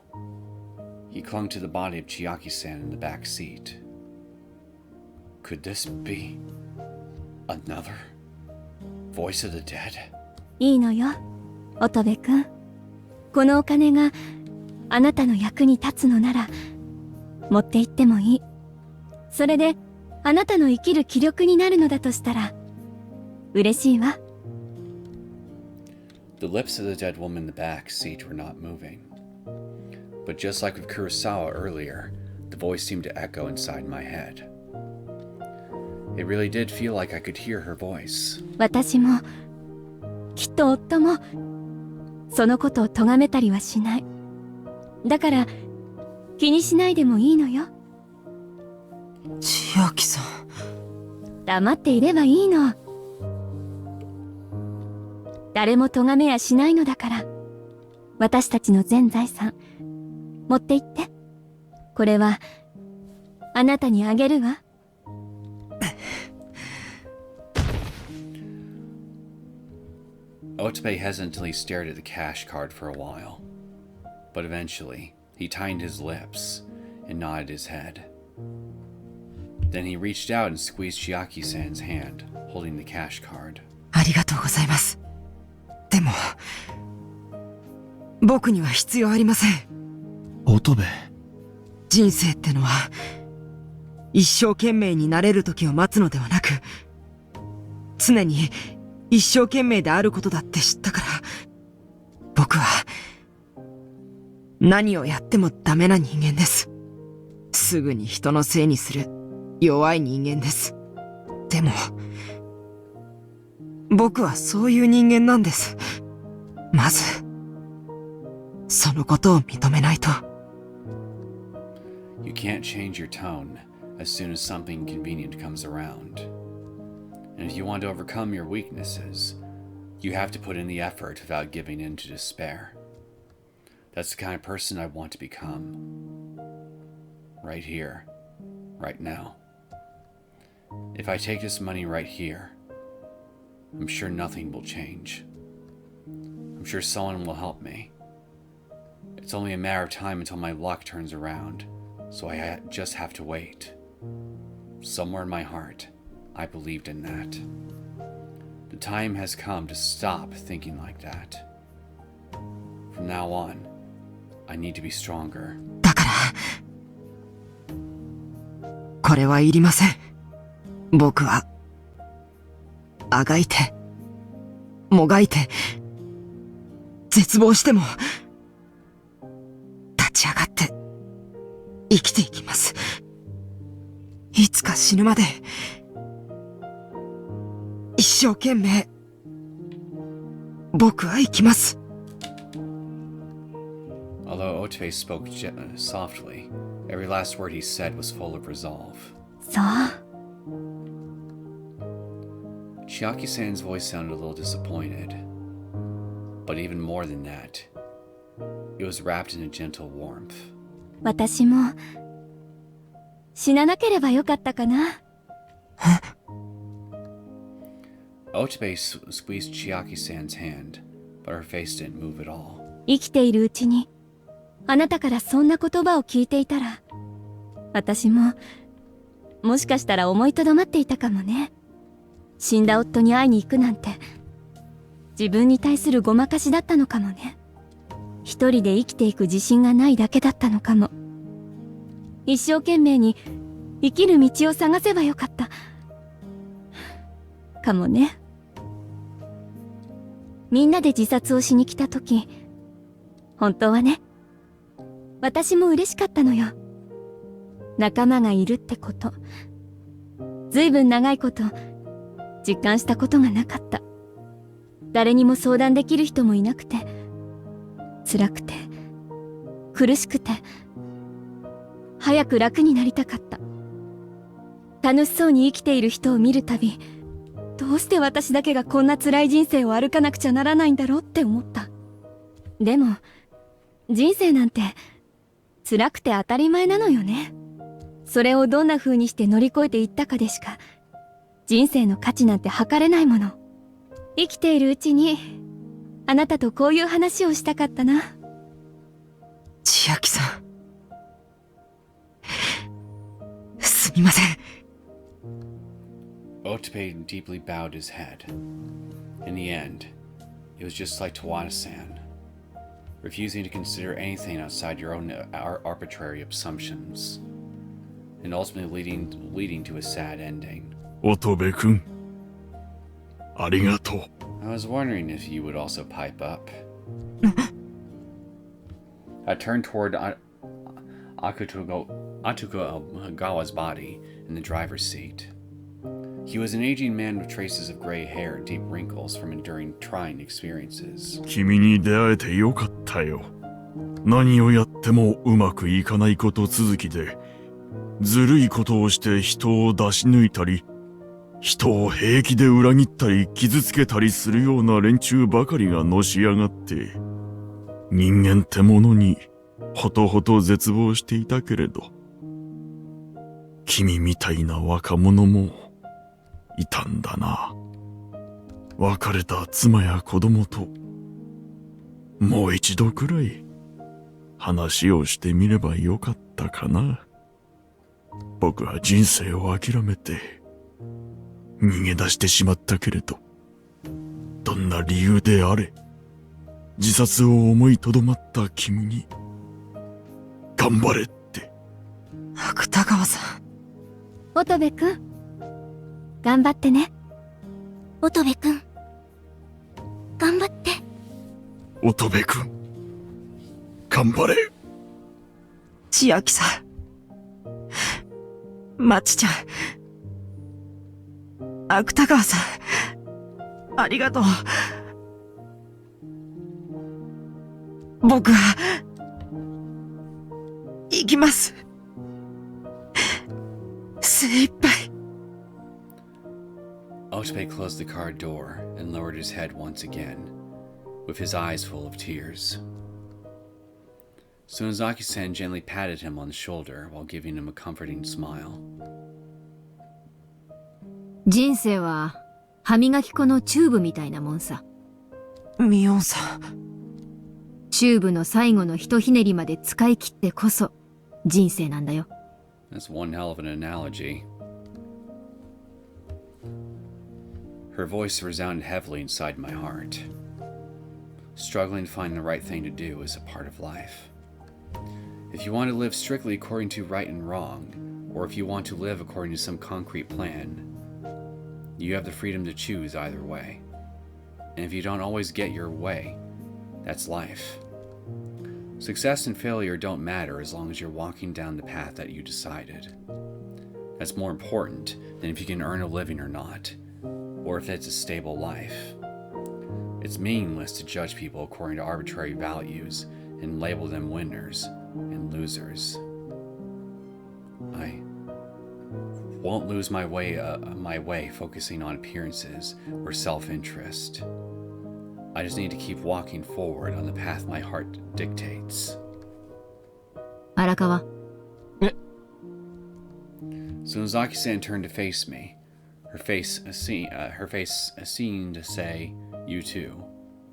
He clung to the body of Chiaki-san in the back seat. Could this be another voice of the dead? いいのよ、乙部くん。このお金があなたの役に立つのなら、持って行ってもいい。それで、あなたの生きる気力になるのだとしたら、嬉しいわ。The lips of the dead woman in the back seat were not moving. But just like with Kurosawa earlier, the voice seemed to echo inside my head. It really did feel like I could hear her voice. 私も、きっと夫も、そのことを咎めたりはしない。だから、気にしないでもいいのよ。千秋さん。黙っていればいいの。誰も咎めやしないのだから。私たちの全財産、持って行って。これは、あなたにあげるわ。Otobe hesitantly stared at the cash card for a while. But eventually, he tightened his lips and nodded his head. Then he reached out and squeezed Chiaki-san's hand, holding the cash card. ありがとうございます。でも、僕には必要ありません。Otobe。人生ってのは、一生懸命になれる時を待つのではなく、常に一生懸命であることだって知ったから、僕は、何をやってもダメな人間です。すぐに人のせいにする弱い人間です。でも、僕はそういう人間なんです。まず、そのことを認めないと。You can't change your tone as soon as something convenient comes around. And if you want to overcome your weaknesses, you have to put in the effort without giving in to despair. That's the kind of person I want to become. Right here, right now. If I take this money right here, I'm sure nothing will change. I'm sure someone will help me. It's only a matter of time until my luck turns around, so I just have to wait. Somewhere in my heart, I believed in that. The time has come to stop thinking like that. From now on, I need to be stronger. だから、これはいりません。僕は、あがいて、もがいて、絶望しても、立ち上がって、生きていきます。いつか死ぬまで、一生懸命、僕は生きます。Although Otobe spoke softly, every last word he said was full of resolve. そう。Chiaki-san's voice sounded a little disappointed. But even more than that, it was wrapped in a gentle warmth. 私も、死ななければよかったかな。Otobe squeezed Chiaki-san's hand, but her face didn't move at all. 生きているうちに、あなたからそんな言葉を聞いていたら、私も、もしかしたら思いとどまっていたかもね。死んだ夫に会いに行くなんて、自分に対するごまかしだったのかもね。一人で生きていく自信がないだけだったのかも。一生懸命に生きる道を探せばよかった。かもね。みんなで自殺をしに来た時、本当はね、私も嬉しかったのよ。仲間がいるってこと。ずいぶん長いこと実感したことがなかった。誰にも相談できる人もいなくて、辛くて苦しくて、早く楽になりたかった。楽しそうに生きている人を見るたび、どうして私だけがこんな辛い人生を歩かなくちゃならないんだろうって思った。でも人生なんて辛くて当たり前なのよね。それをどんな風にして乗り越えていったかでしか人生の価値なんて測れないもの。生きているうちにあなたとこういう話をしたかったな。千秋さん、すみません。Otobe deeply bowed his head. In the end, it was just like Towada-san, refusing to consider anything outside your own arbitrary assumptions, and ultimately leading to a sad ending. Otobe-kun, ありがとう。I was wondering if you would also pipe up. I turned toward Akutagawa's body in the driver's seat. He was an aging man with traces of gray hair and deep wrinkles from enduring trying experiences. 君に出会えてよかったよ。何をやってもうまくいかないこと続きで、ずるいことをして人を出し抜いたり、人を平気で裏切ったり傷つけたりするような連中ばかりがのし上がって、人間ってものにほとほと絶望していたけれど、君みたいな若者もいたんだな。別れた妻や子供ともう一度くらい話をしてみればよかったかな。僕は人生を諦めて逃げ出してしまったけれど、どんな理由であれ自殺を思いとどまった君に頑張れって。芥川さん、乙部くん、頑張ってね。乙部くん、頑張って。乙部くん、頑張れ。千秋さん、まちちゃん、芥川さん、ありがとう。僕は、行きます。精一杯。Otobe closed the car door and lowered his head once again, with his eyes full of tears. Sonozaki-san gently patted him on the shoulder while giving him a comforting smile. 人生は歯磨き粉のチューブみたいなもんさ。ミオンさん。チューブの最後のひとひねりまで使い切ってこそ人生なんだよ。That's one hell of an analogy. Her voice resounded heavily inside my heart. Struggling to find the right thing to do is a part of life. If you want to live strictly according to right and wrong, or if you want to live according to some concrete plan, you have the freedom to choose either way. And if you don't always get your way, that's life. Success and failure don't matter as long as you're walking down the path that you decided. That's more important than if you can earn a living or not, or if it's a stable life. It's meaningless to judge people according to arbitrary values and label them winners and losers. I won't lose my way focusing on appearances or self-interest. I just need to keep walking forward on the path my heart dictates. 荒川。Sonozaki-san turned to face me. Her face seemed to say, "You too."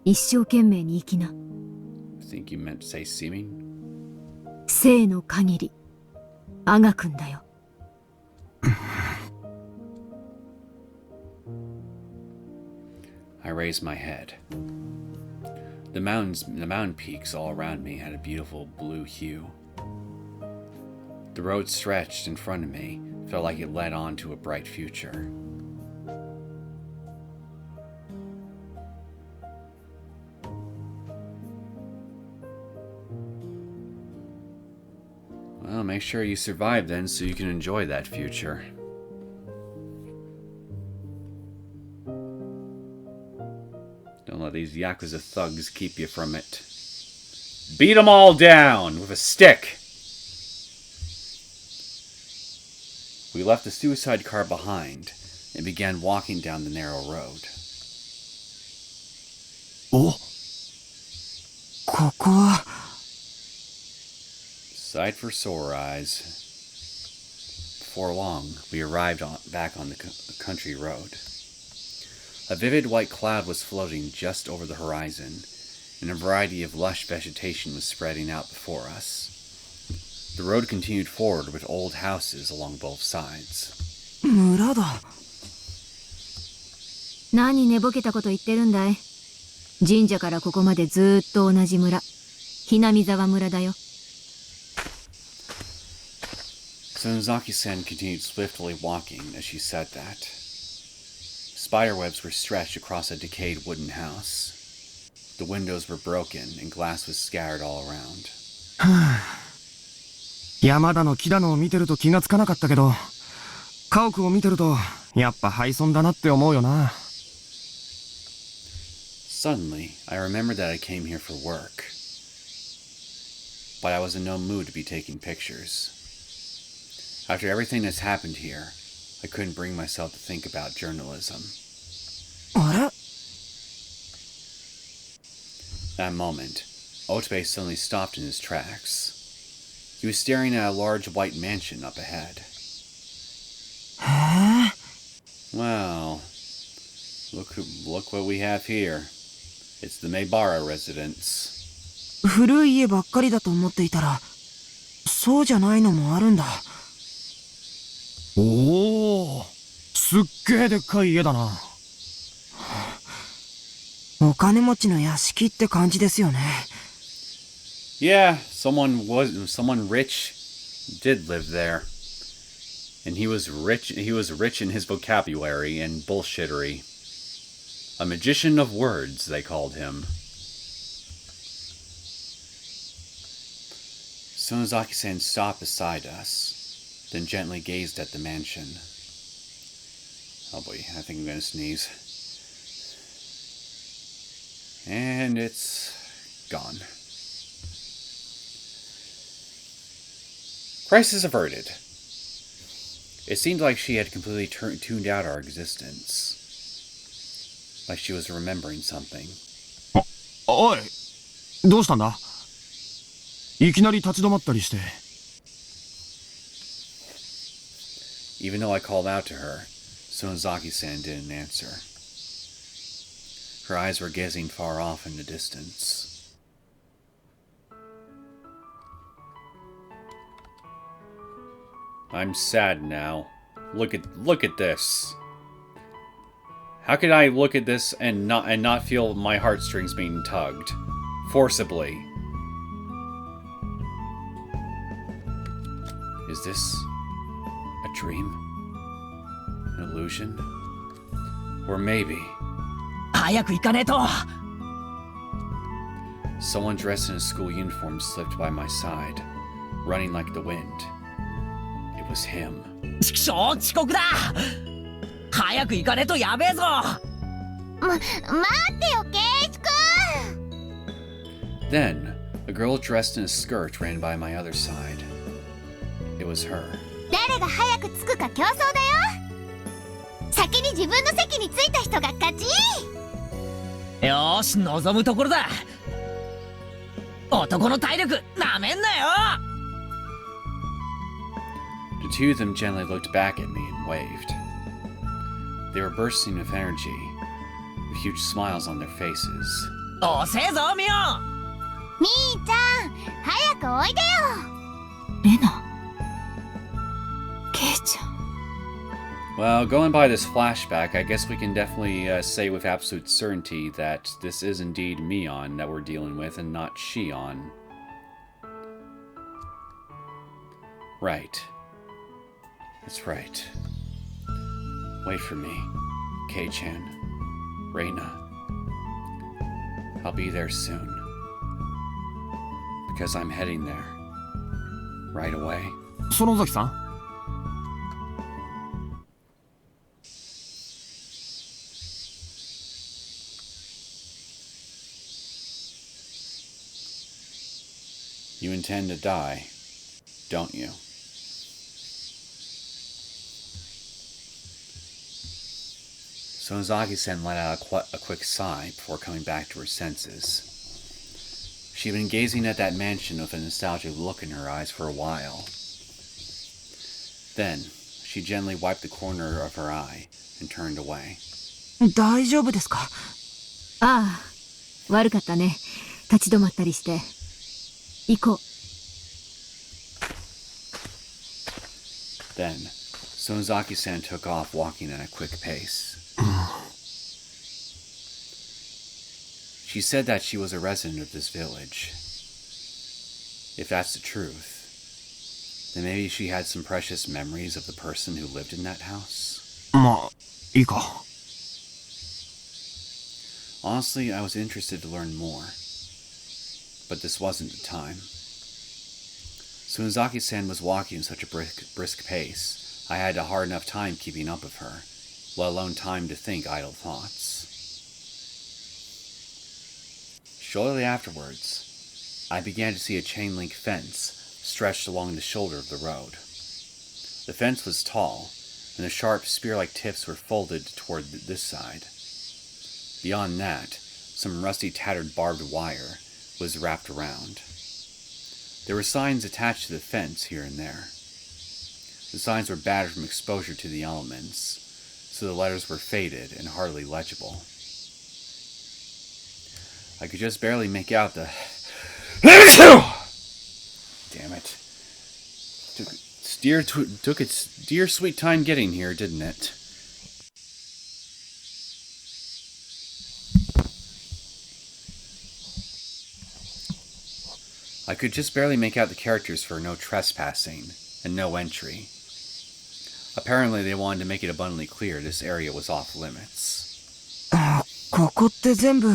一生懸命に生きな。I think you meant to say seeming? 生の限り、あがくんだよ。I raised my head. The mountain peaks all around me had a beautiful blue hue. The road stretched in front of me, felt like it led on to a bright future. Well, make sure you survive then so you can enjoy that future. Don't let these Yakuza thugs keep you from it. Beat them all down with a stick! We left the suicide car behind and began walking down the narrow road. お、ここは。Sight for sore eyes. Before long, we arrived back on the country road. A vivid white cloud was floating just over the horizon, and a variety of lush vegetation was spreading out before us. The road continued forward with old houses along both sides. 村だ。何寝ぼけたこと言ってるんだい。神社からここまでずーっと同じ村。Hinamizawa村だよ。Sonozaki-san continued swiftly walking as she said that. Spiderwebs were stretched across a decayed wooden house. The windows were broken and glass was scattered all around. 山だの木だのを見てると気がつかなかったけど、家屋を見てるとやっぱ廃村だなって思うよな。Suddenly, I remembered that I came here for work. But I was in no mood to be taking pictures. After everything that's happened here, I couldn't bring myself to think about journalism. あれ? That moment, Otobe suddenly stopped in his tracks. He was staring at a large white mansion up ahead. へえ。 Well, look what we have here. It's the Maibara residence. 古い家ばっかりだと思っていたら、そうじゃないのもあるんだ。おお、すっげえでっかい家だな。お金持ちの屋敷って感じですよね。Yeah, someone rich did live there. And he was rich in his vocabulary and bullshittery. A magician of words, they called him. Sonozaki-san stopped beside us, then gently gazed at the mansion. Oh boy, I think I'm gonna sneeze. And it's gone. Crisis averted. It seemed like she had completely tuned out our existence. Like she was remembering something. おい、どうしたんだ？いきなり立ち止まったりして。Even though I called out to her, Sonozaki-san didn't answer. Her eyes were gazing far off in the distance. I'm sad now. Look at this. How could I look at this and not feel my heartstrings being tugged forcibly? Is this a dream? An illusion? Or maybe 早く行かねえと。 someone dressed in a school uniform slipped by my side, running like the wind. It was him. ちくしょう、遅刻だ。早く行かねえとやべえぞ。待ってよ、ケイチ君。 Then, a girl dressed in a skirt ran by my other side. It was her. 誰が早く着くか競争だよ。先に自分の席に着いた人が勝ち。よーし、望むところだ。男の体力なめんなよ。 The two of them gently looked back at me and waved. They were bursting with energy, with huge smiles on their faces. 遅えぞ、ミオン。みーちゃん、早くおいでよ。レナ。ケイちゃん。 Well, going by this flashback, I guess we can definitely say with absolute certainty that this is indeed Mion that we're dealing with and not Shion. Right. That's right. Wait for me, Kei-chan, Reina. I'll be there soon. Because I'm heading there. Right away. 園崎さん？ You intend to die, don't you? Sonozaki-san let out a quick sigh before coming back to her senses. She'd been gazing at that mansion with a nostalgic look in her eyes for a while. Then, she gently wiped the corner of her eye and turned away. 大丈夫ですか？ああ、悪かったね。立ち止まったりして。行こう。 Then, Sonozaki-san took off walking at a quick pace. She said that she was a resident of this village. If that's the truth, then maybe she had some precious memories of the person who lived in that house. まあ、いいか。 Honestly, I was interested to learn more. But this wasn't the time. Sonozaki-san was walking at such a brisk pace, I had a hard enough time keeping up with her, let alone time to think idle thoughts. Shortly afterwards, I began to see a chain-link fence stretched along the shoulder of the road. The fence was tall, and the sharp spear-like tips were folded toward this side. Beyond that, some rusty tattered barbed wire was wrapped around. There were signs attached to the fence here and there. The signs were battered from exposure to the elements, so the letters were faded and hardly legible. I could just barely make out the... Damn it. Took its dear sweet time getting here, didn't it? I could just barely make out the characters for no trespassing and no entry. Apparently they wanted to make it abundantly clear this area was off limits. ここって全部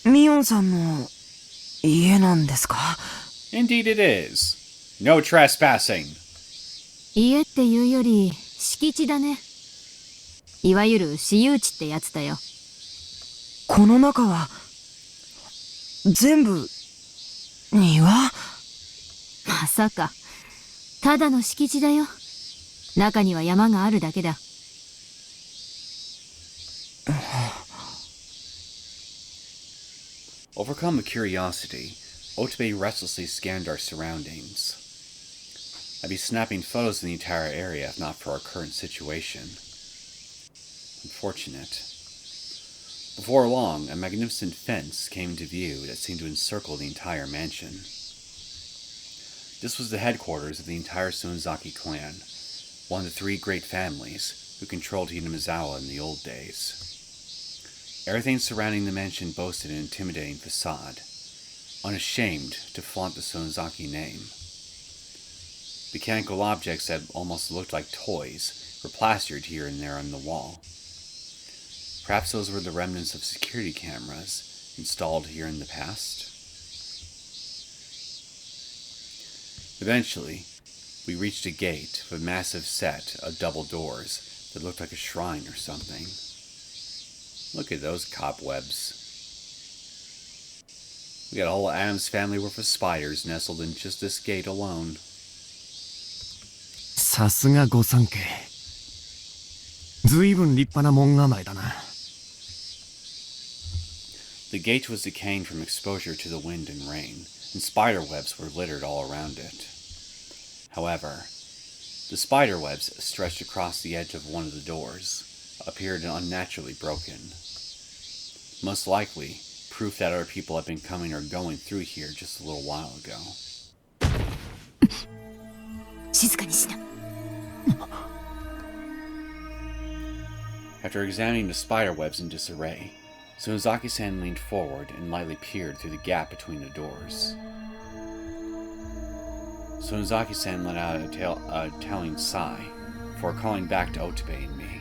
ミオンさんの家なんですか？ Indeed it is. No trespassing. 家っていうより敷地だね。いわゆる私有地ってやつだよ。この中は全部、庭？まさか。ただの敷地だよ。中には山があるだけだ。Overcome with curiosity, Otobe restlessly scanned our surroundings. I'd be snapping photos of the entire area if not for our current situation. Unfortunate. Before long, a magnificent fence came into view that seemed to encircle the entire mansion. This was the headquarters of the entire Sonozaki clan, one of the three great families who controlled Hinamizawa in the old days. Everything surrounding the mansion boasted an intimidating facade, unashamed to flaunt the Sonozaki name. Mechanical objects that almost looked like toys were plastered here and there on the wall. Perhaps those were the remnants of security cameras installed here in the past. Eventually, we reached a gate with a massive set of double doors that looked like a shrine or something. Look at those cobwebs. We got a whole Adams family worth of spiders nestled in just this gate alone. さすが御三家。ずいぶん立派な門構えだな。The gate was decaying from exposure to the wind and rain, and spider webs were littered all around it. However, the spider webs stretched across the edge of one of the doors appeared unnaturally broken. Most likely, proof that other people had been coming or going through here just a little while ago. 静かにしな。After examining the spider webs in disarray, Sonozaki-san leaned forward and lightly peered through the gap between the doors. Sonozaki-san let out a telling sigh before calling back to Otobe and me.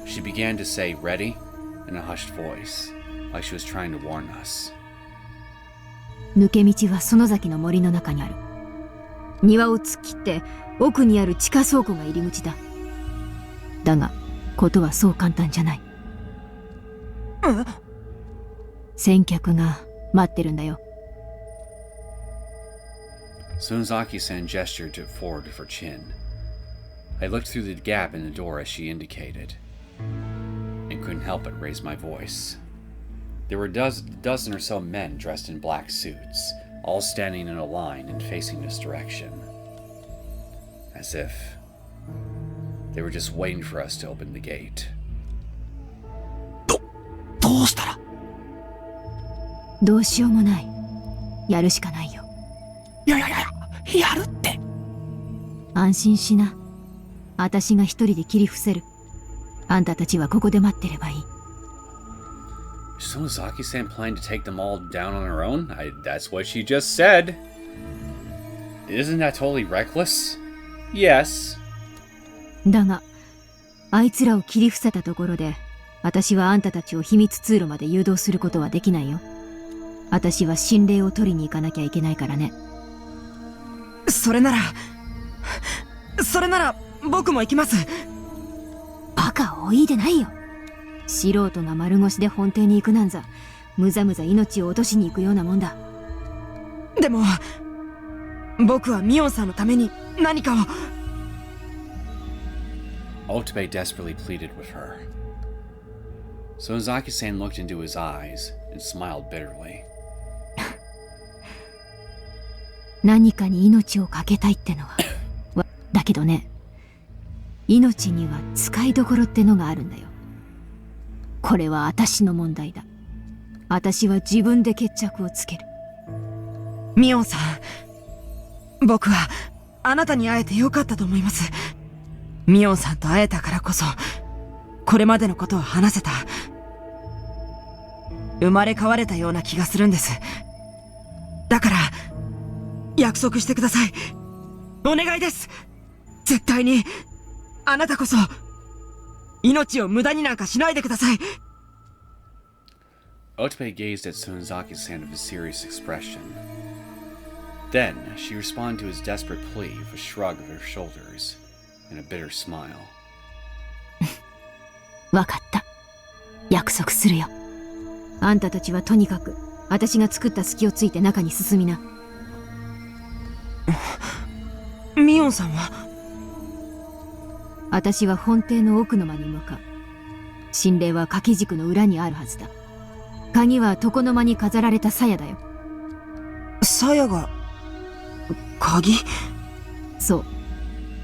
She began to say "ready" in a hushed voice, like she was trying to warn us. 抜け道は園崎の森の中にある。庭を突っ切って奥にある地下倉庫が入り口だ。だが、ことはそう簡単じゃない。先客が待ってるんだよ。Sonozaki-san gestured forward with her chin. I looked through the gap in the door as she indicated, and couldn't help but raise my voice. There were a dozen or so men dressed in black suits, all standing in a line and facing this direction. As if they were just waiting for us to open the gate. どうしたら？どうしようもない。やるしかないよ。やるって。安心しな。私が一人で切り伏せる。あんたたちはここで待ってればいい。Sonozaki-san planned to take them all down on her own? That's what she just said. Isn't that totally reckless? Yes. だが、あいつらを切り伏せたところで、私はあんたたちを秘密通路まで誘導することはできないよ。私は心霊を取りに行かなきゃいけないからね。それなら僕も行きます。バカをおいでないよ。素人が丸腰で本邸に行くなんざ、むざむざ命を落としに行くようなもんだ。でも僕はミオンさんのために何かを。Otobe desperately pleaded with her. Sonozaki-san looked into his eyes and smiled bitterly. 何かに命を懸けたいってのはだけどね、命には使いどころってのがあるんだよ。これは私の問題だ。私は自分で決着をつける。ミオンさん、僕はあなたに会えてよかったと思います。ミオンさんと会えたからこそこれまでのことを話せた。生まれ変われたような気がするんです。だから約束してください。お願いです。絶対にあなたこそ命を無駄になんかしないでください。Otobe gazed at Sonozaki-san with a serious expression. Then she responded to his desperate plea with a shrug of her shoulders and a bitter smile. わかった。約束するよ。あんたたちはとにかく私が作った隙をついて中に進みな。ミオンさんは？私は本邸の奥の間に向かう。神霊は掛け軸の裏にあるはずだ。鍵は床の間に飾られた鞘だよ。鞘が鍵？そう。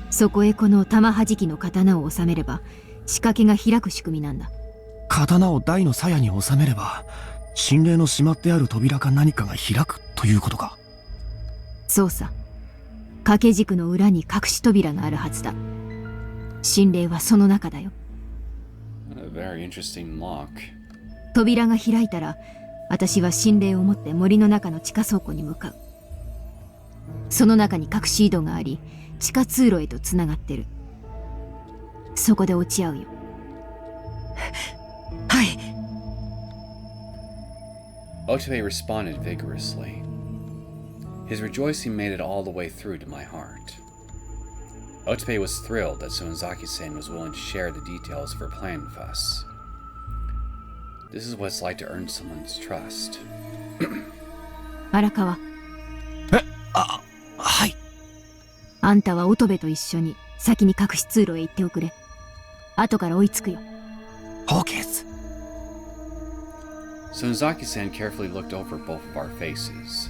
そこへこの玉はじきの刀を収めれば仕掛けが開く仕組みなんだ。刀を台の鞘に収めれば神霊の閉まってある扉か何かが開くということか。そうさ。掛け軸の裏に隠し扉があるはずだ。神霊はその中だよ。A very interesting lock. 扉が開いたら私は神霊を持って森の中の地下倉庫に向かう。その中に隠し井戸があり地下通路へとつながってる。そこで落ち合うよ。はい。Otobe responded vigorously. His rejoicing made it all the way through to my heart. Otobe was thrilled that Sonozaki-san was willing to share the details of her plan with us. This is what it's like to earn someone's trust. 荒川。はい。あんたは乙部と一緒に先に隠し通路へ行っておくれ。後から追いつくよ。OK です。Sonozaki-san carefully looked over both of our faces.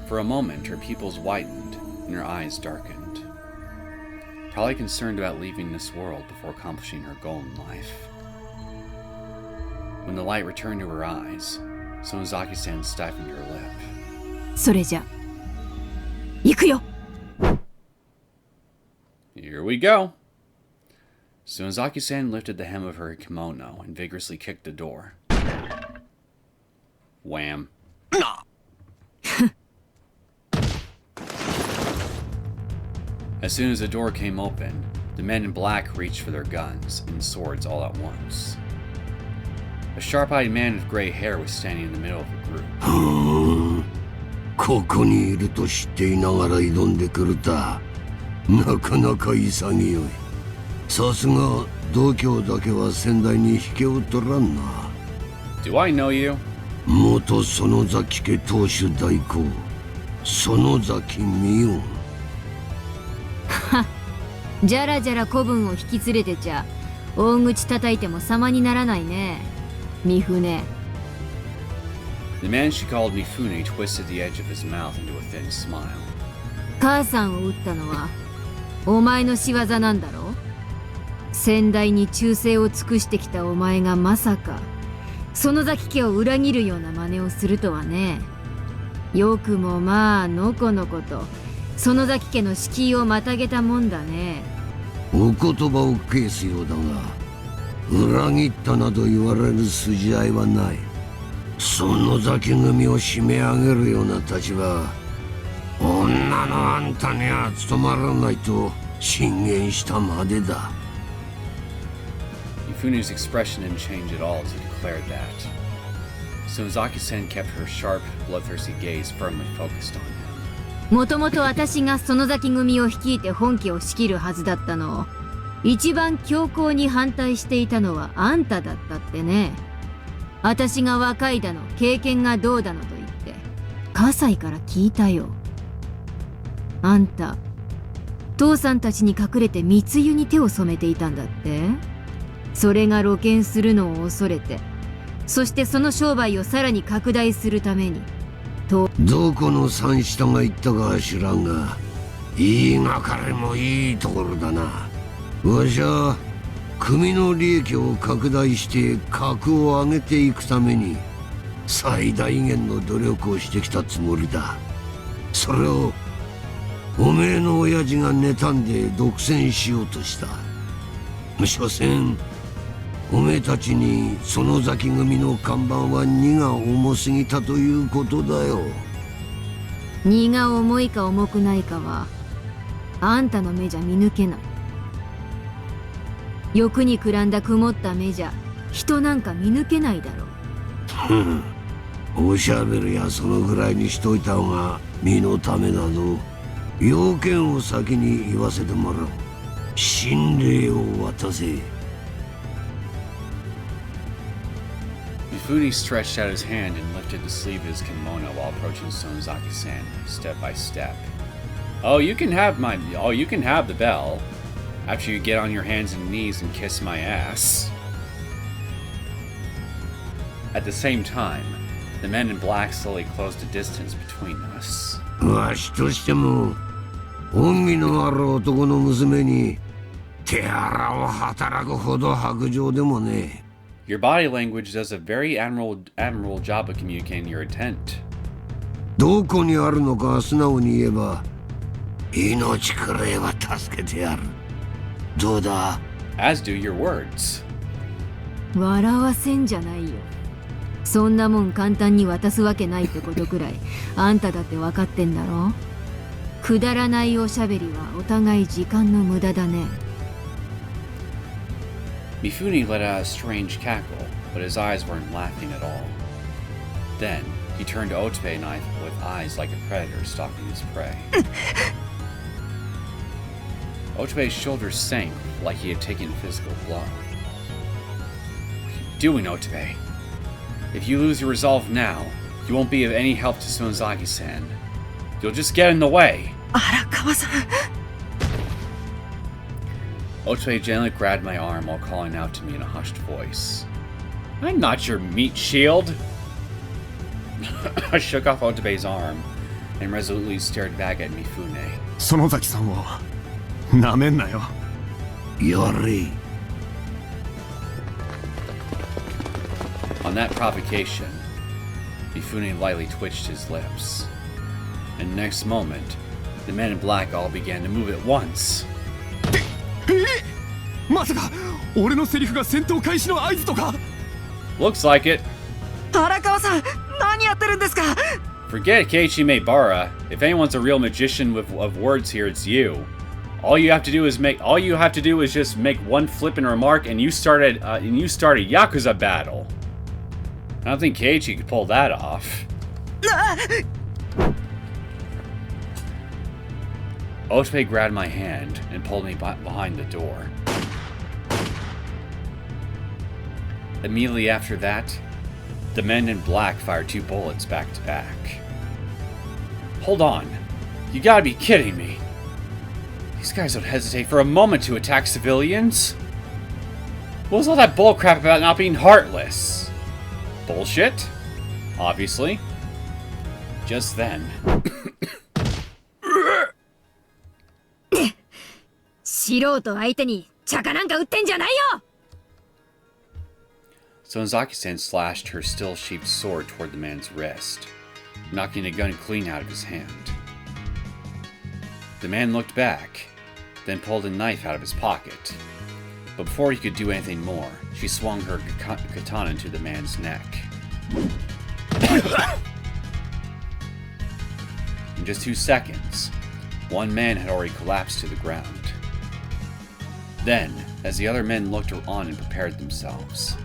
For a moment, her pupils whitened and her eyes darkened. Probably concerned about leaving this world before accomplishing her goal in life. When the light returned to her eyes, Sonozaki-san stiffened her lip. それじゃ、行くよ! Here we go! Sonozaki-san lifted the hem of her kimono and vigorously kicked the door. Wham. As soon as the door came open, the men in black reached for their guns and swords all at once. A sharp-eyed man with gray hair was standing in the middle of the group. ここにいると知っていながら挑んでくるた。なかなか潔い。さすが度胸だけは先代に引けを取らんな。Do I know you? 元園崎家当主代行、園崎美音。はっ、じゃらじゃら子分を引き連れてちゃ大口叩いても様にならないね、三船。The man she called Mifune twisted the edge of his mouth into a thin smile. 母さんを撃ったのはお前の仕業なんだろ？先代に忠誠を尽くしてきたお前がまさか園崎家を裏切るような真似をするとはね。よくもまあのこのこと園崎家の敷居をまたげたもんだね。お言葉を返すようだが、裏切ったなど言われる筋合いはない。園崎組を締め上げるような立場、女のあんたには務まらないと進言したまでだ。Mifune's expression didn't change at all as he declared that. Sonozaki-sen kept her sharp, bloodthirsty gaze firmly focused on him. もともと私が園崎組を率いて本家を仕切るはずだったのを一番強硬に反対していたのはあんただったってね。私が若いだの経験がどうだのと言って葛西から聞いたよ。あんた父さんたちに隠れて密輸に手を染めていたんだって。それが露見するのを恐れて、そしてその商売をさらに拡大するためにと。どこの三下が言ったかは知らんが、言いがかりもいいところだな。わしは組の利益を拡大して格を上げていくために最大限の努力をしてきたつもりだ。それをおめえの親父が妬んで独占しようとした。所詮おめえたちに園崎組の看板は荷が重すぎたということだよ。荷が重いか重くないかはあんたの目じゃ見抜けない。欲にくらんだ曇った目じゃ人なんか見抜けないだろう。おしゃべりやそのぐらいにしといた方が身のためだぞ。要件を先に言わせてもらう。神霊を渡せ。Mifune stretched out his hand and lifted the sleeve of his kimono while approaching Sonozaki-san step by step. Oh, you can have the bell. After you get on your hands and knees and kiss my ass. At the same time, the men in black slowly closed the distance between us. わしとしても恩義のある男の娘に手荒を働くほど薄情でもねえ。 Your body language does a very admirable job of communicating your intent. どこにあるのか素直に言えば命くらいは助けてやる。どうだ? As do your words. 笑わせんじゃないよ。そんなもん簡単に渡すわけないってことくらいあんただって分かってんだろ。くだらないおしゃべりはお互い時間の無駄だね。Mifune let out a strange cackle, but his eyes weren't laughing at all. Then, he turned to Otobe knife with eyes like a predator stalking his prey. Otobe's shoulders sank like he had taken a physical blow. What are you doing, Otobe? If you lose your resolve now, you won't be of any help to Sonozaki-san. You'll just get in the way. 荒川さん。 Otobe gently grabbed my arm while calling out to me in a hushed voice. I'm not your meat shield! I shook off Otobe's arm and resolutely stared back at Mifune. 園崎さんをなめんなよ。やれ。 On that provocation, Mifune lightly twitched his lips. And the next moment, the men in black all began to move at once. まさか俺のセリフが戦闘開始の合図とか？ Looks like it. 荒川さん、何やってるんですか? Forget Keiichi Maebara. If anyone's a real magician of words here, it's you. All you have to do is just make one flippant remark, and you started a Yakuza battle. I don't think Keiichi could pull that off. Otobe grabbed my hand and pulled me behind the door. Immediately after that, the men in black fired 2 bullets back to back. Hold on. You gotta be kidding me. These guys don't hesitate for a moment to attack civilians. What was all that bullcrap about not being heartless? Bullshit? Obviously. Just then. 素人相手に茶化なんか売ってんじゃないよ。 Sonozaki-san slashed her still-sheathed sword toward the man's wrist, knocking the gun clean out of his hand. The man looked back, then pulled a knife out of his pocket. But before he could do anything more, she swung her katana into the man's neck. In just 2 seconds, one man had already collapsed to the ground. Then, as the other men looked on and prepared themselves,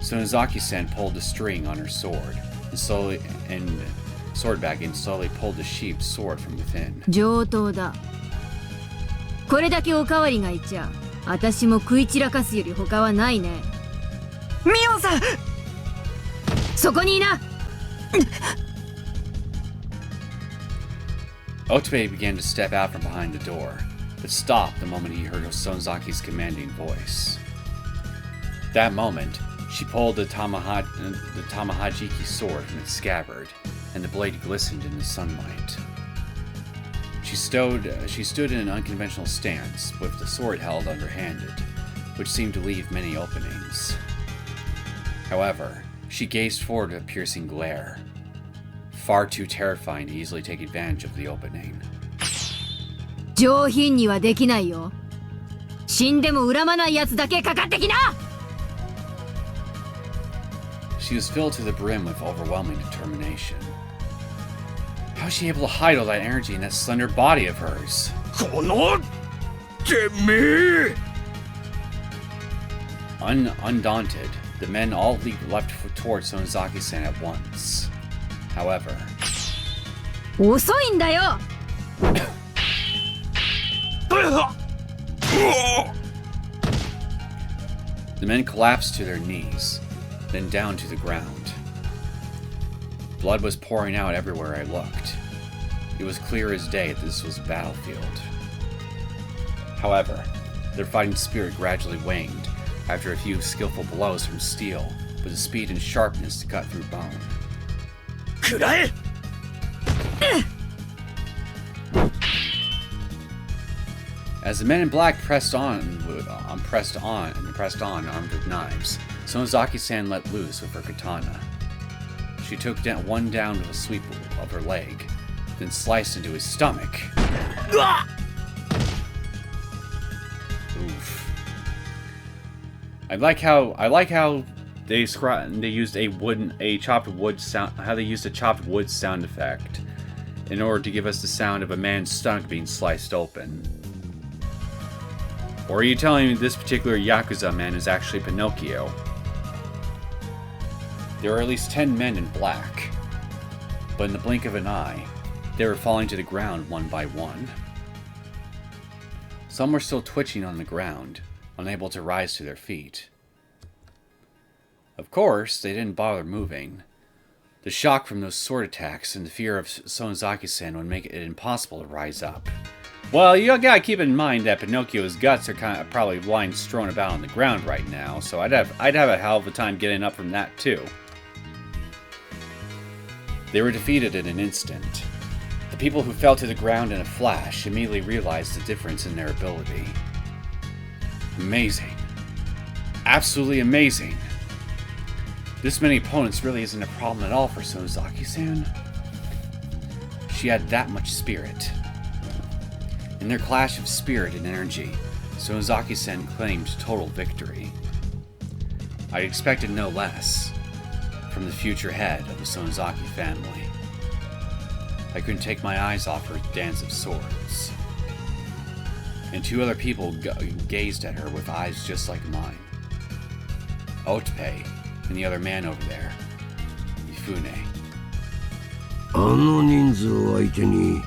Sonozaki-san pulled the string on her sword and sword bag and slowly pulled the sheep's sword from within. 上等だ。これだけおかわりがいちゃ、私も食い散らかすより他はないね。ミオンさん、そこにいな。Otobe began to step out from behind the door, but stopped the moment he heard Sonozaki's commanding voice. That moment, she pulled the Tamahajiki sword from its scabbard, and the blade glistened in the sunlight. She stood in an unconventional stance, with the sword held underhanded, which seemed to leave many openings. However, she gazed forward with a piercing glare, far too terrifying to easily take advantage of the opening. 上品にはできないよ。死んでも恨まないやつだけかかってきな。She was filled to the brim with overwhelming determination. How was she able to hide all that energy in that slender body of hers? このてめえ! Undaunted, the men all leapt towards Sonozaki-san at once. However, 遅いんだよ。the men collapsed to their knees, then down to the ground. Blood was pouring out everywhere I looked. It was clear as day that this was a battlefield. However, their fighting spirit gradually waned after a few skillful blows from steel with the speed and sharpness to cut through bone. As the men in black pressed on armed with knives, Sonozaki-san let loose with her katana. She took one down with a sweep of her leg, then sliced into his stomach. Oof. I like how they used a chopped wood sound. How they used a chopped wood sound effect in order to give us the sound of a man's stomach being sliced open. Or are you telling me this particular Yakuza man is actually Pinocchio? There were at least 10 men in black, but in the blink of an eye, they were falling to the ground one by one. Some were still twitching on the ground, unable to rise to their feet. Of course, they didn't bother moving. The shock from those sword attacks and the fear of Sonozaki-san would make it impossible to rise up. Well, you gotta keep in mind that Pinocchio's guts are probably lying strewn about on the ground right now, so I'd have a hell of a time getting up from that too. They were defeated in an instant. The people who fell to the ground in a flash immediately realized the difference in their ability. Amazing. Absolutely amazing. This many opponents really isn't a problem at all for Sonozaki-san. She had that much spirit. In their clash of spirit and energy, Sonozaki-san claimed total victory. I expected no less from the future head of the Sonozaki family. I couldn't take my eyes off her dance of swords. And two other people gazed at her with eyes just like mine. Otobe and the other man over there, Mifune. あの人数を相手に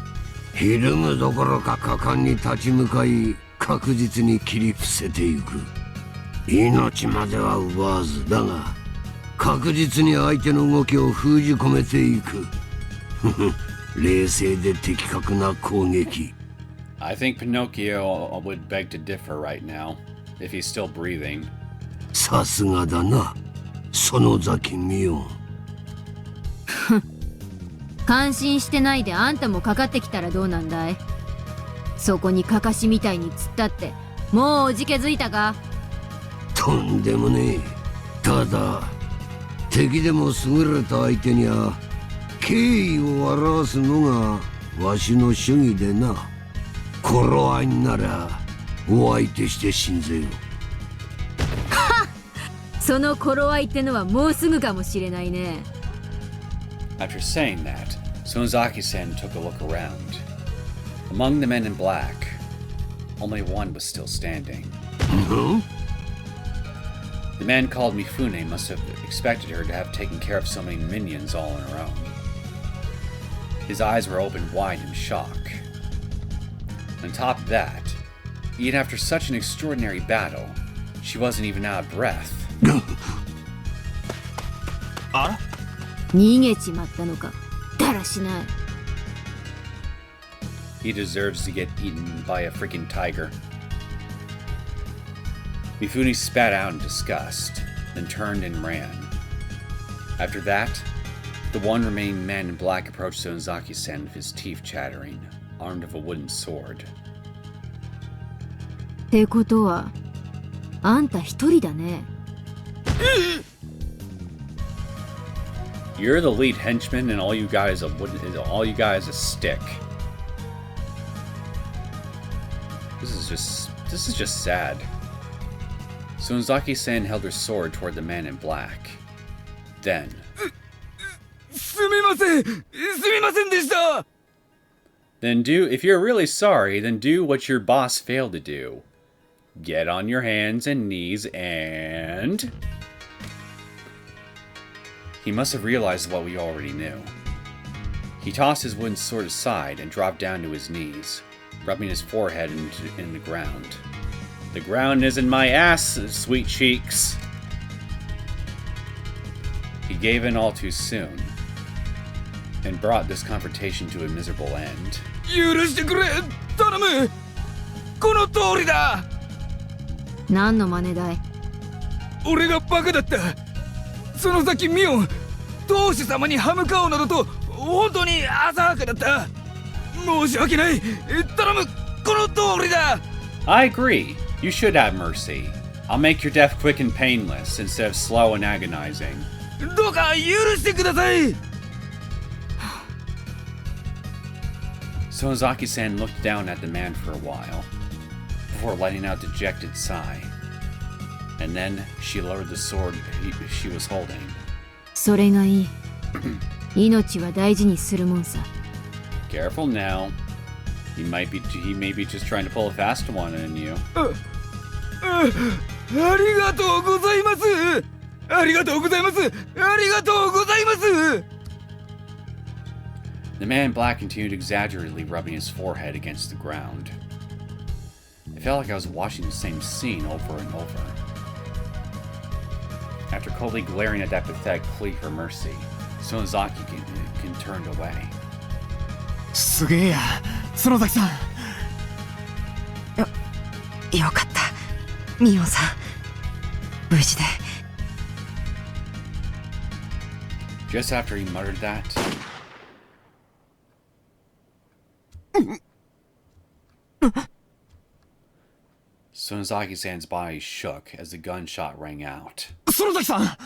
ひるむどころか果敢に立ち向かい確実に切り伏せていく。命までは奪わずだが確実に相手の動きを封じ込めていく。冷静で的確な攻撃。I think Pinocchio would beg to differ right now, if he's still breathing. さすがだな、園崎美音。感心してないであんたもかかってきたらどうなんだい。そこにかかしみたいに突っ立ってもうおじけづいたか。とんでもねえ。ただ敵でも優れた相手には敬意を表すのがわしの主義でな。頃合いならお相手してしんぜよ。その頃合いってのはもうすぐかもしれないね。After saying that, Sonozaki-san took a look around. Among the men in black, only one was still standing. The man called Mifune must have expected her to have taken care of so many minions all on her own. His eyes were open wide in shock. On top of that, even after such an extraordinary battle, she wasn't even out of breath. 逃げちまったのか。だらしない。He deserves to get eaten by a freaking tiger. Mifune spat out in disgust, then turned and ran. After that, the one remaining man in black approached Sonozaki-san with his teeth chattering, armed with a wooden sword. ってことは、あんた一人だね。You're the lead henchman, and all you got is a stick. This is just sad. Sonozaki-san held her sword toward the man in black. Then, すみませんでした。 if you're really sorry, then do what your boss failed to do. Get on your hands and knees and... He must have realized what we already knew. He tossed his wooden sword aside and dropped down to his knees, rubbing his forehead in the ground. The ground isn't my ass, sweet cheeks. He gave in all too soon, and brought this confrontation to a miserable end. 許してくれ頼むこの通りだ何の真似だい？俺がバカだった。その先ミオン当主様に歯向かうなどと本当に浅はかだった。申し訳ない。頼むこの通りだ。 I agree. You should have mercy. I'll make your death quick and painless instead of slow and agonizing. どうか許してください。 Sonozaki-san looked down at the man for a while, before letting out a dejected sigh. And then she lowered the sword she was holding. それがいい。命は大事にするもんさ。Careful now. He may be just trying to pull a fast one on you. ありがとうございます。ありがとうございます。ありがとうございます。 The man in black continued exaggeratedly rubbing his forehead against the ground. It felt like I was watching the same scene over and over. After coldly glaring at that pathetic plea for mercy, Sonozaki turned away. すげえや、園崎さん。よかった。ミオンさん、無事で。Just after he muttered that, Sonozaki-san's body shook as the gunshot rang out. 園崎さん。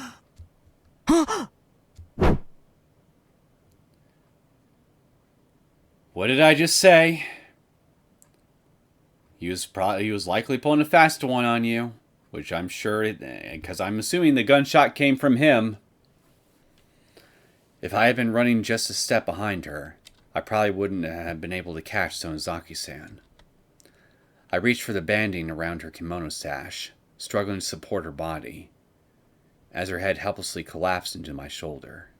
What did I just say? He was likely pulling a fast one on you, which I'm sure, because I'm assuming the gunshot came from him. If I had been running just a step behind her, I probably wouldn't have been able to catch Sonozaki-san. I reached for the banding around her kimono sash, struggling to support her body, as her head helplessly collapsed into my shoulder.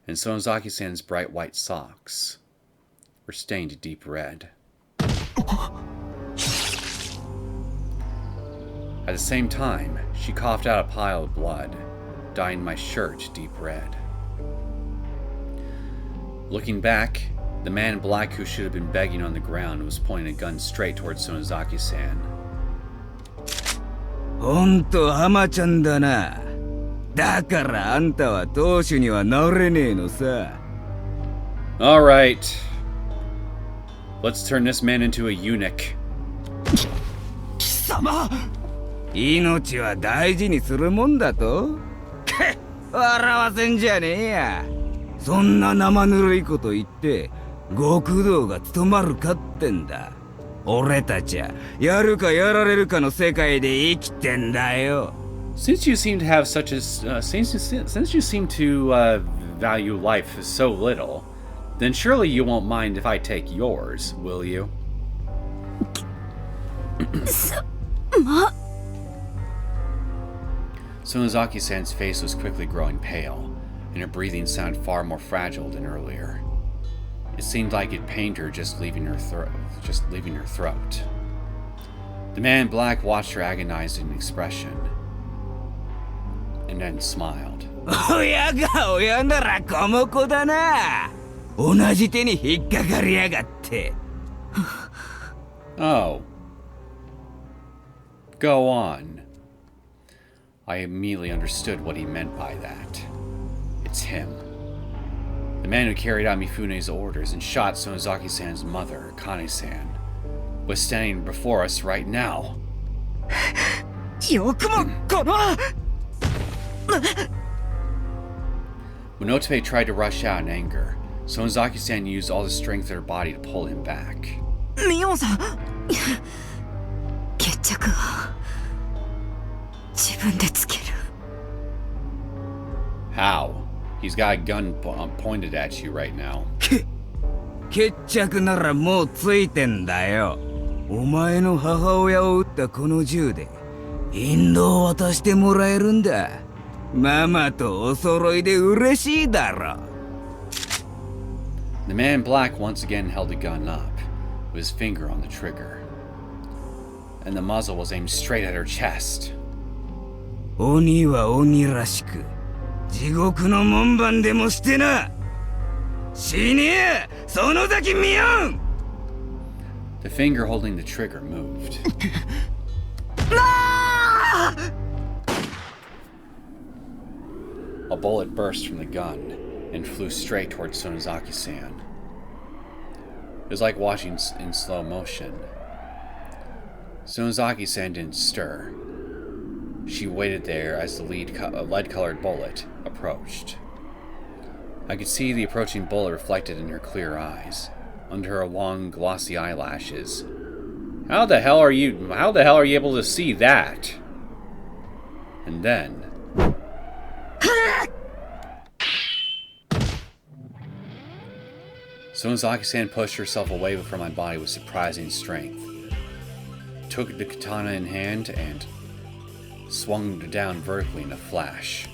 And Sonozaki-san's bright white socks were stained a deep red. At the same time, she coughed out a pile of blood, dyeing my shirt deep red. Looking back, the man in black who should have been begging on the ground was pointing a gun straight towards Sonozaki-san. ほんと浜ちゃんだな。だからあんたは当主にはなれねえのさ。 Alright. Let's turn this man into a eunuch. 貴様命は大事にするもんだと笑わせんじゃねえや。そんな生ぬるいこと言って極道が務まるかってんだ。俺たちはやるかやられるかの世界で生きてんだよ。 Since you seem to have such a since you seem to value life so little, then surely you won't mind if I take yours, will you? Sonozaki-san's face was quickly growing pale, and her breathing sounded far more fragile than earlier. It seemed like it pained her just leaving her throat. The man in black watched her agonizing expression, and then smiled. 親が親ならこの子だな。同じ手に引っかかりやがって。Oh. Go on. I immediately understood what he meant by that. It's him. The man who carried out Mifune's orders and shot Sonozaki-san's mother, Kane-san, was standing before us right now. よくもこの When Otobe tried to rush out in anger, Sonozaki-san used all the strength of her body to pull him back. ミオンさん、決着は自分でつける。 How? He's got a gun pointed at you right now. 決着ならもうついてんだよ。お前の母親を撃ったこの銃で引導を渡してもらえるんだ。ママとお揃いで嬉しいだろ。 The man in black once again held the gun up, with his finger on the trigger, and the muzzle was aimed straight at her chest. 鬼は鬼らしく、地獄の門番でもしてな。死ねえ、園崎ミヨン。 The finger holding the trigger moved. A bullet burst from the gun and flew straight towards Sonozaki-san. It was like watching in slow motion. Sonozaki-san didn't stir. She waited there as the lead-colored bullet approached. I could see the approaching bullet reflected in her clear eyes, under her long, glossy eyelashes. How the hell are you able to see that? And then... Sonozaki-san pushed herself away from my body with surprising strength, took the katana in hand, and swung down vertically in a flash.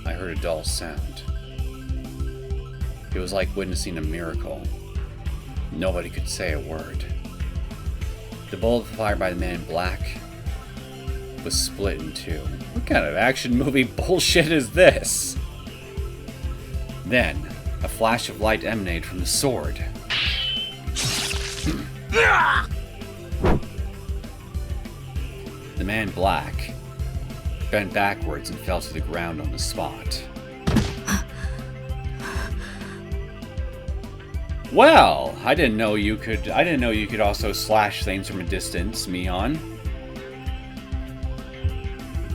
I heard a dull sound. It was like witnessing a miracle. Nobody could say a word. The bullet fired by the man in black was split in two. What kind of action movie bullshit is this? Then, a flash of light emanated from the sword. The man in black bent backwards and fell to the ground on the spot. Well, I didn't know you could also slash things from a distance, Mion.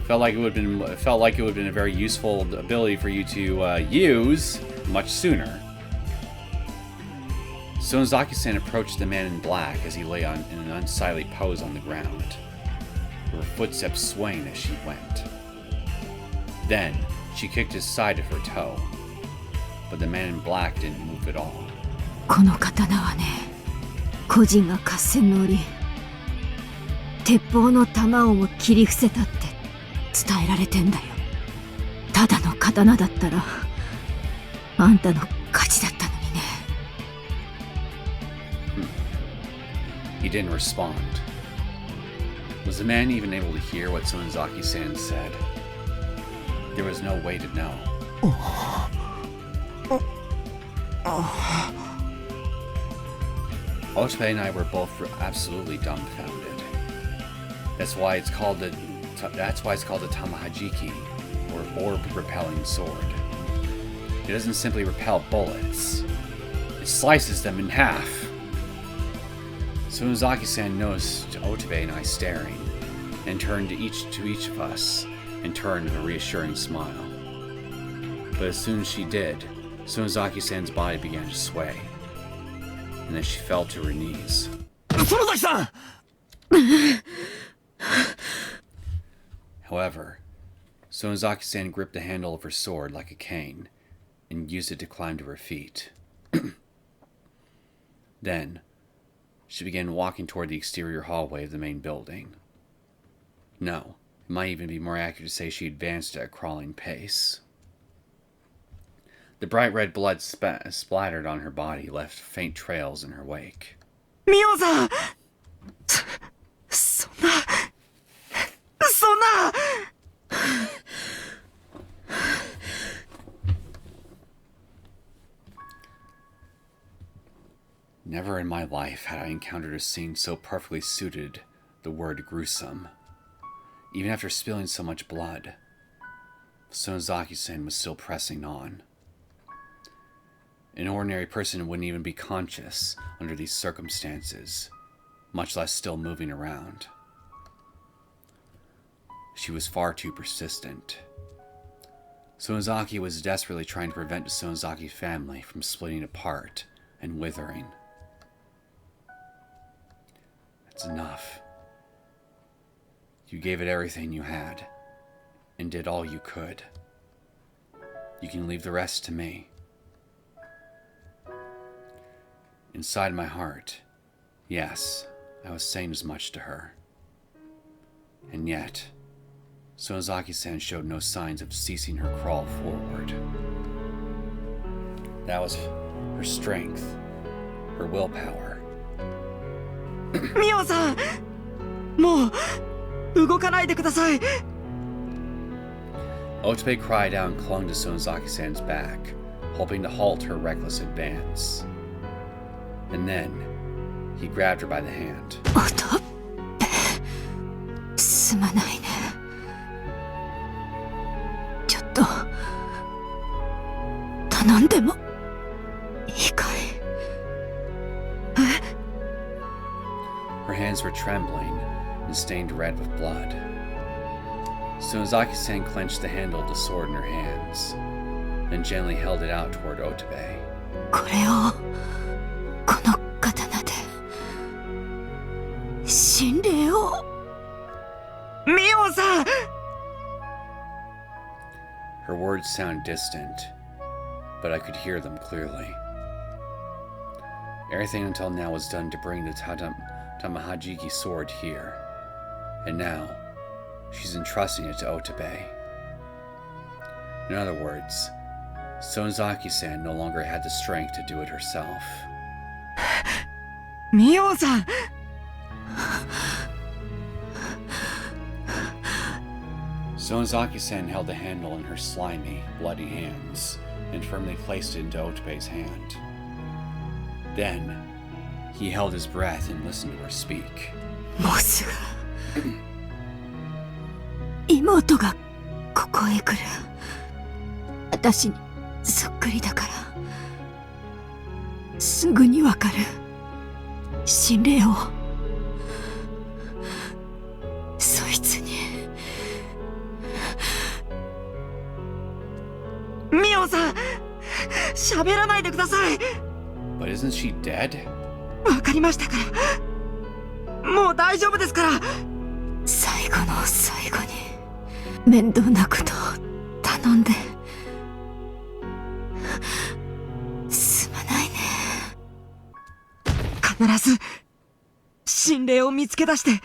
Felt like it would have been a very useful ability for you to use much sooner. Sonozaki-san approached the man in black as he lay in an unsightly pose on the ground, her footsteps swaying as she went. Then, she kicked his side of her toe, but the man in black didn't move at all. この刀はね、個人が合戦の折、鉄砲の弾をも切り伏せたって伝えられてんだよ。ただの刀だったら、あんたの勝ちだったのにね。He didn't respond. Was the man even able to hear what Sonozaki-san said? There was no way to know. Otobe and I were both absolutely dumbfounded. That's why it's called a tamahajiki, or orb-repelling sword. It doesn't simply repel bullets. It slices them in half. Sonozaki-san noticed Otobe and I staring, and turned to each of us, and turned with a reassuring smile. But as soon as she did, Sonozaki-san's body began to sway, and then she fell to her knees. Sonozaki-san! However, Sonozaki-san gripped the handle of her sword like a cane, and used it to climb to her feet. Then, she began walking toward the exterior hallway of the main building. No, it might even be more accurate to say she advanced at a crawling pace. The bright red blood splattered on her body, left faint trails in her wake. Mion-san! そんな Never in my life had I encountered a scene so perfectly suited the word gruesome. Even after spilling so much blood, Sonozaki-san was still pressing on. An ordinary person wouldn't even be conscious under these circumstances, much less still moving around. She was far too persistent. Sonozaki was desperately trying to prevent the Sonozaki family from splitting apart and withering. It's enough. You gave it everything you had, and did all you could. You can leave the rest to me. Inside my heart, yes, I was saying as much to her. And yet, Sonozaki-san showed no signs of ceasing her crawl forward. That was her strength, her willpower. ミオさん、もう動かないでください。Otobe cried out and clung to Sonozaki-san's back, hoping to halt her reckless advance. And then, he grabbed her by the hand. すまないね。ちょっと頼んでもいいかい？ Her hands were trembling and stained red with blood. Sonozaki-san clenched the handle of the sword in her hands, then gently held it out toward Otobe. これをこの刀で神霊を。ミオンさん！ Her words sound distant, but I could hear them clearly. Everything until now was done to bring the Tamahajiki sword here, and now she's entrusting it to Otobe. In other words, Sonozaki-san no longer had the strength to do it herself. ミオンさん！ Sonozaki-san held the handle in her slimy, bloody hands and firmly placed it into Otobe's hand. Then, he held his breath and listened to her speak. もうすぐ妹がここへ来る。私にそっくりだからすぐにわかる。心霊をそいつに。ミオンさん！喋らないでください！ But isn't she dead? わかりましたから。もう大丈夫ですから。最後の最後に面倒なことを頼んで。すまないね。必ず心霊を見つけ出して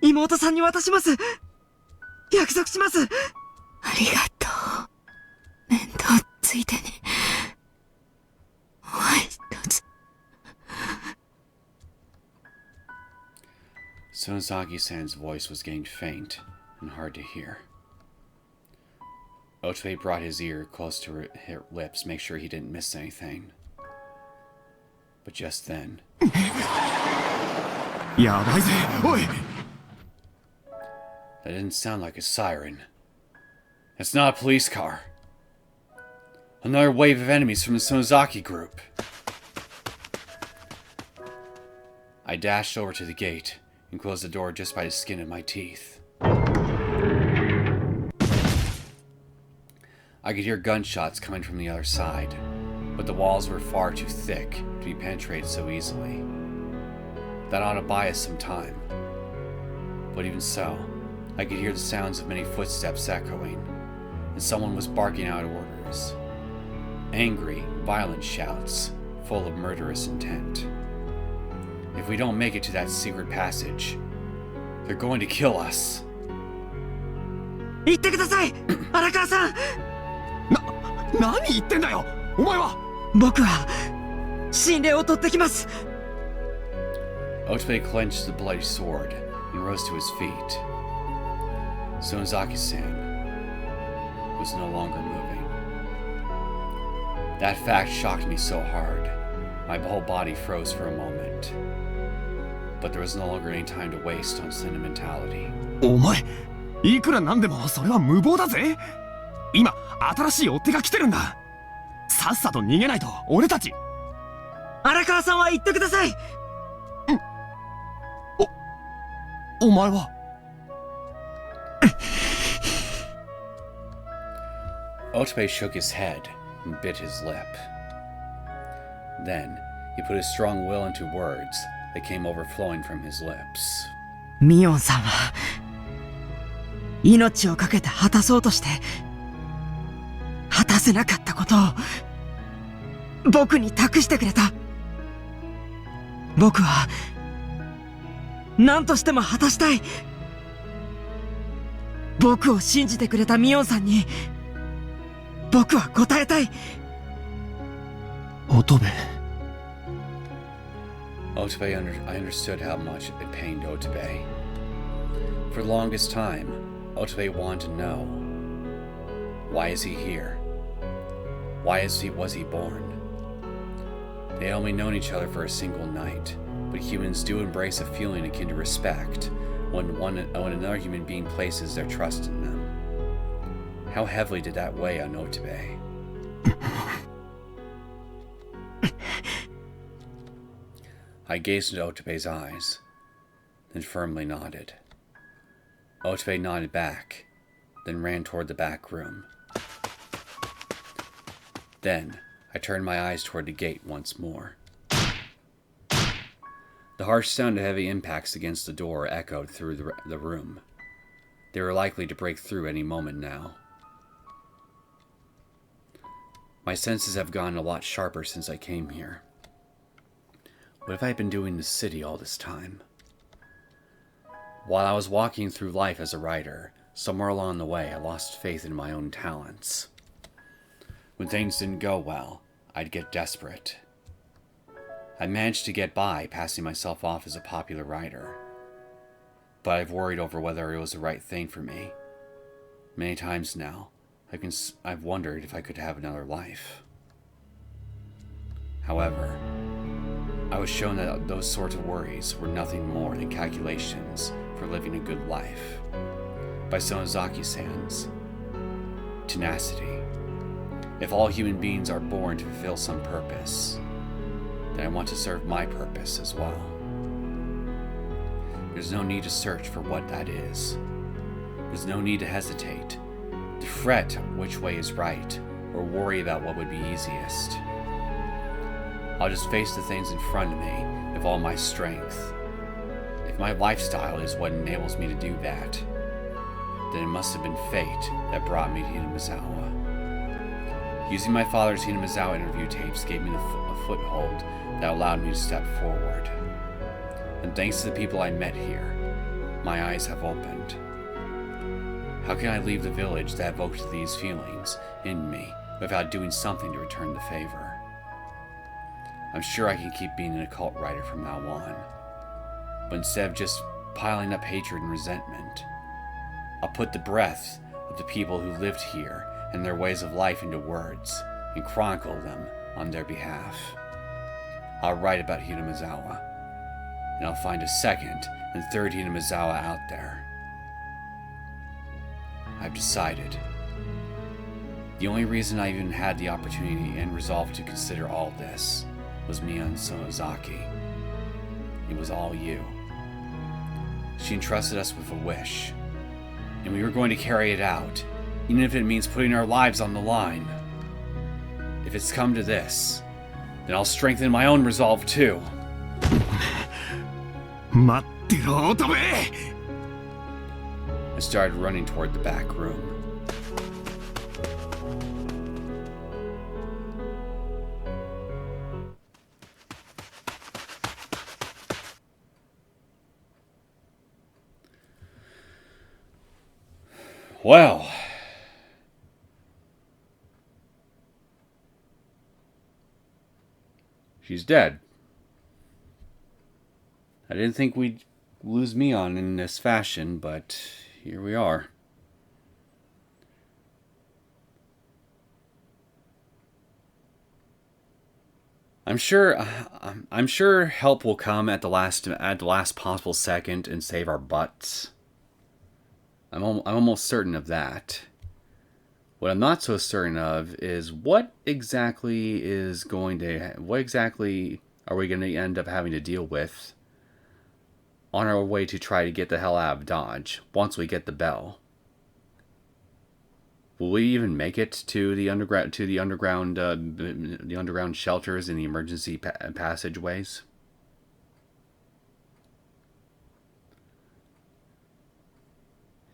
妹さんに渡します。約束します。ありがとう。面倒ついでに。もう一つ。Sonozaki-san's voice was getting faint and hard to hear. Otobe brought his ear close to her lips to make sure he didn't miss anything. But just then... やばいぜ、おい! That didn't sound like a siren. That's not a police car. Another wave of enemies from the Sonozaki group. I dashed over to the gate and closed the door just by the skin of my teeth. I could hear gunshots coming from the other side, but the walls were far too thick to be penetrated so easily. That ought to buy us some time. But even so, I could hear the sounds of many footsteps echoing, and someone was barking out orders. Angry, violent shouts, full of murderous intent. If we don't make it to that secret passage, they're going to kill us. 言ってください、荒川さん。何言ってんだよ、お前は。僕は心霊を取ってきます。 Otobe clenched the bloody sword and rose to his feet. Sonozaki-san was no longer moving. That fact shocked me so hard, my whole body froze for a moment. But there was no longer any time to waste on sentimentality. お前、いくらなんでもそれは無謀だぜ。今、新しい追っ手が来てるんだ。さっさと逃げないと、俺たち。荒川さんは言ってください。お前は。Otobe shook his head and bit his lip. Then, he put his strong will into words that came overflowing from his lips. ミオンさんは命をかけて果たそうとして果たせなかったことを僕に託してくれた。僕は何としても果たしたい。僕を信じてくれたミオンさんに僕は答えたい。Otobe. I understood how much it pained Otobe. For the longest time, Otobe wanted to know. Why is he here? Was he born? They had only known each other for a single night, but humans do embrace a feeling akin to respect when another human being places their trust in them. How heavily did that weigh on Otobe? I gazed into Otobe's eyes, then firmly nodded. Otobe nodded back, then ran toward the back room. Then, I turned my eyes toward the gate once more. The harsh sound of heavy impacts against the door echoed through the room. They were likely to break through any moment now. My senses have gotten a lot sharper since I came here. What have I been doing in the city all this time? While I was walking through life as a writer, somewhere along the way I lost faith in my own talents. When things didn't go well, I'd get desperate. I managed to get by passing myself off as a popular writer, but I've worried over whether it was the right thing for me. Many times now, I've wondered if I could have another life. However, I was shown that those sorts of worries were nothing more than calculations for living a good life by Sonozaki-san's tenacity. If all human beings are born to fulfill some purpose, then I want to serve my purpose as well. There's no need to search for what that is. There's no need to hesitate, to fret which way is right, or worry about what would be easiest. I'll just face the things in front of me with all my strength. If my lifestyle is what enables me to do that, then it must have been fate that brought me to Hinamizawa. Using my father's Hinamizawa interview tapes gave me a foothold that allowed me to step forward. And thanks to the people I met here, my eyes have opened. How can I leave the village that evoked these feelings in me without doing something to return the favor? I'm sure I can keep being an occult writer from now on, but instead of just piling up hatred and resentment, I'll put the breath of the people who lived here and their ways of life into words and chronicle them on their behalf. I'll write about Hinamizawa, and I'll find a second and third Hinamizawa out there. I've decided. The only reason I even had the opportunity and resolve to consider all this was Mion Sonozaki. It was all you. She entrusted us with a wish, and we were going to carry it out, even if it means putting our lives on the line. If it's come to this, then I'll strengthen my own resolve too. 待ってろ、乙部! I started running toward the back room. Well, she's dead. I didn't think we'd lose Mion in this fashion, but here we are. I'm sure help will come at the last possible second and save our butts. I'm almost certain of that. What I'm not so certain of is what exactly are we going to end up having to deal with on our way to try to get the hell out of Dodge once we get the bell. Will we even make it to the underground shelters and the emergency passageways?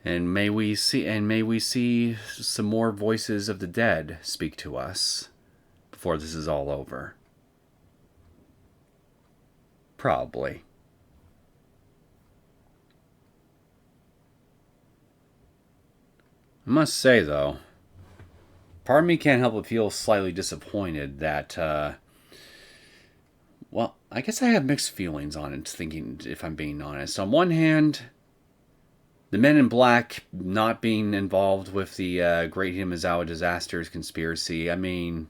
And may we see some more voices of the dead speak to us before this is all over. Probably. I must say, though, part of me can't help but feel slightly disappointed that, well, I guess I have mixed feelings on it, thinking, if I'm being honest. On one hand, The Men in Black not being involved with the Great Hinamizawa Disasters conspiracy, I mean,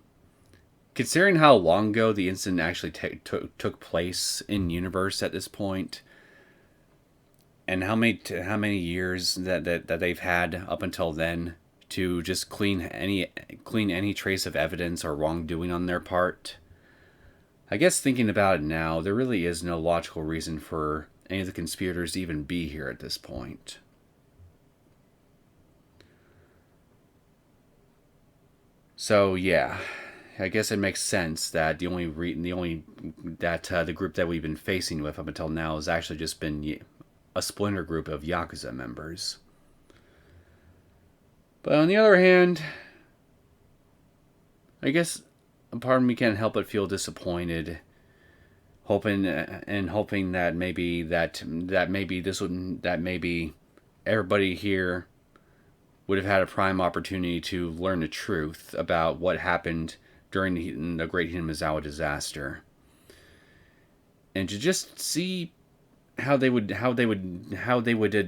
considering how long ago the incident actually took place in universe at this point, and how many years that they've had up until then to just clean any trace of evidence or wrongdoing on their part, I guess thinking about it now, there really is no logical reason for any of the conspirators to even be here at this point. So yeah, I guess it makes sense that the group that we've been facing with up until now has actually just been a splinter group of Yakuza members. But on the other hand, I guess a part of me can't help but feel disappointed, hoping that maybe everybody here would have had a prime opportunity to learn the truth about what happened during the Great Hinamizawa disaster, and to just see how they would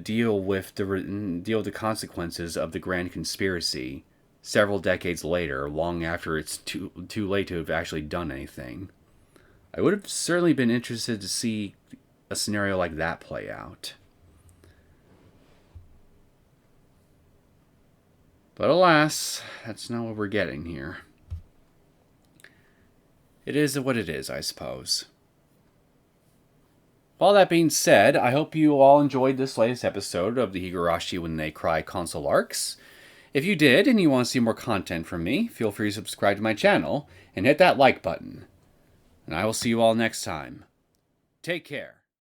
deal with the consequences of the grand conspiracy several decades later, long after it's too late to have actually done anything. I would have certainly been interested to see a scenario like that play out. But alas, that's not what we're getting here. It is what it is, I suppose. All that being said, I hope you all enjoyed this latest episode of the Higurashi When They Cry console arcs. If you did, and you want to see more content from me, feel free to subscribe to my channel and hit that like button. And I will see you all next time. Take care.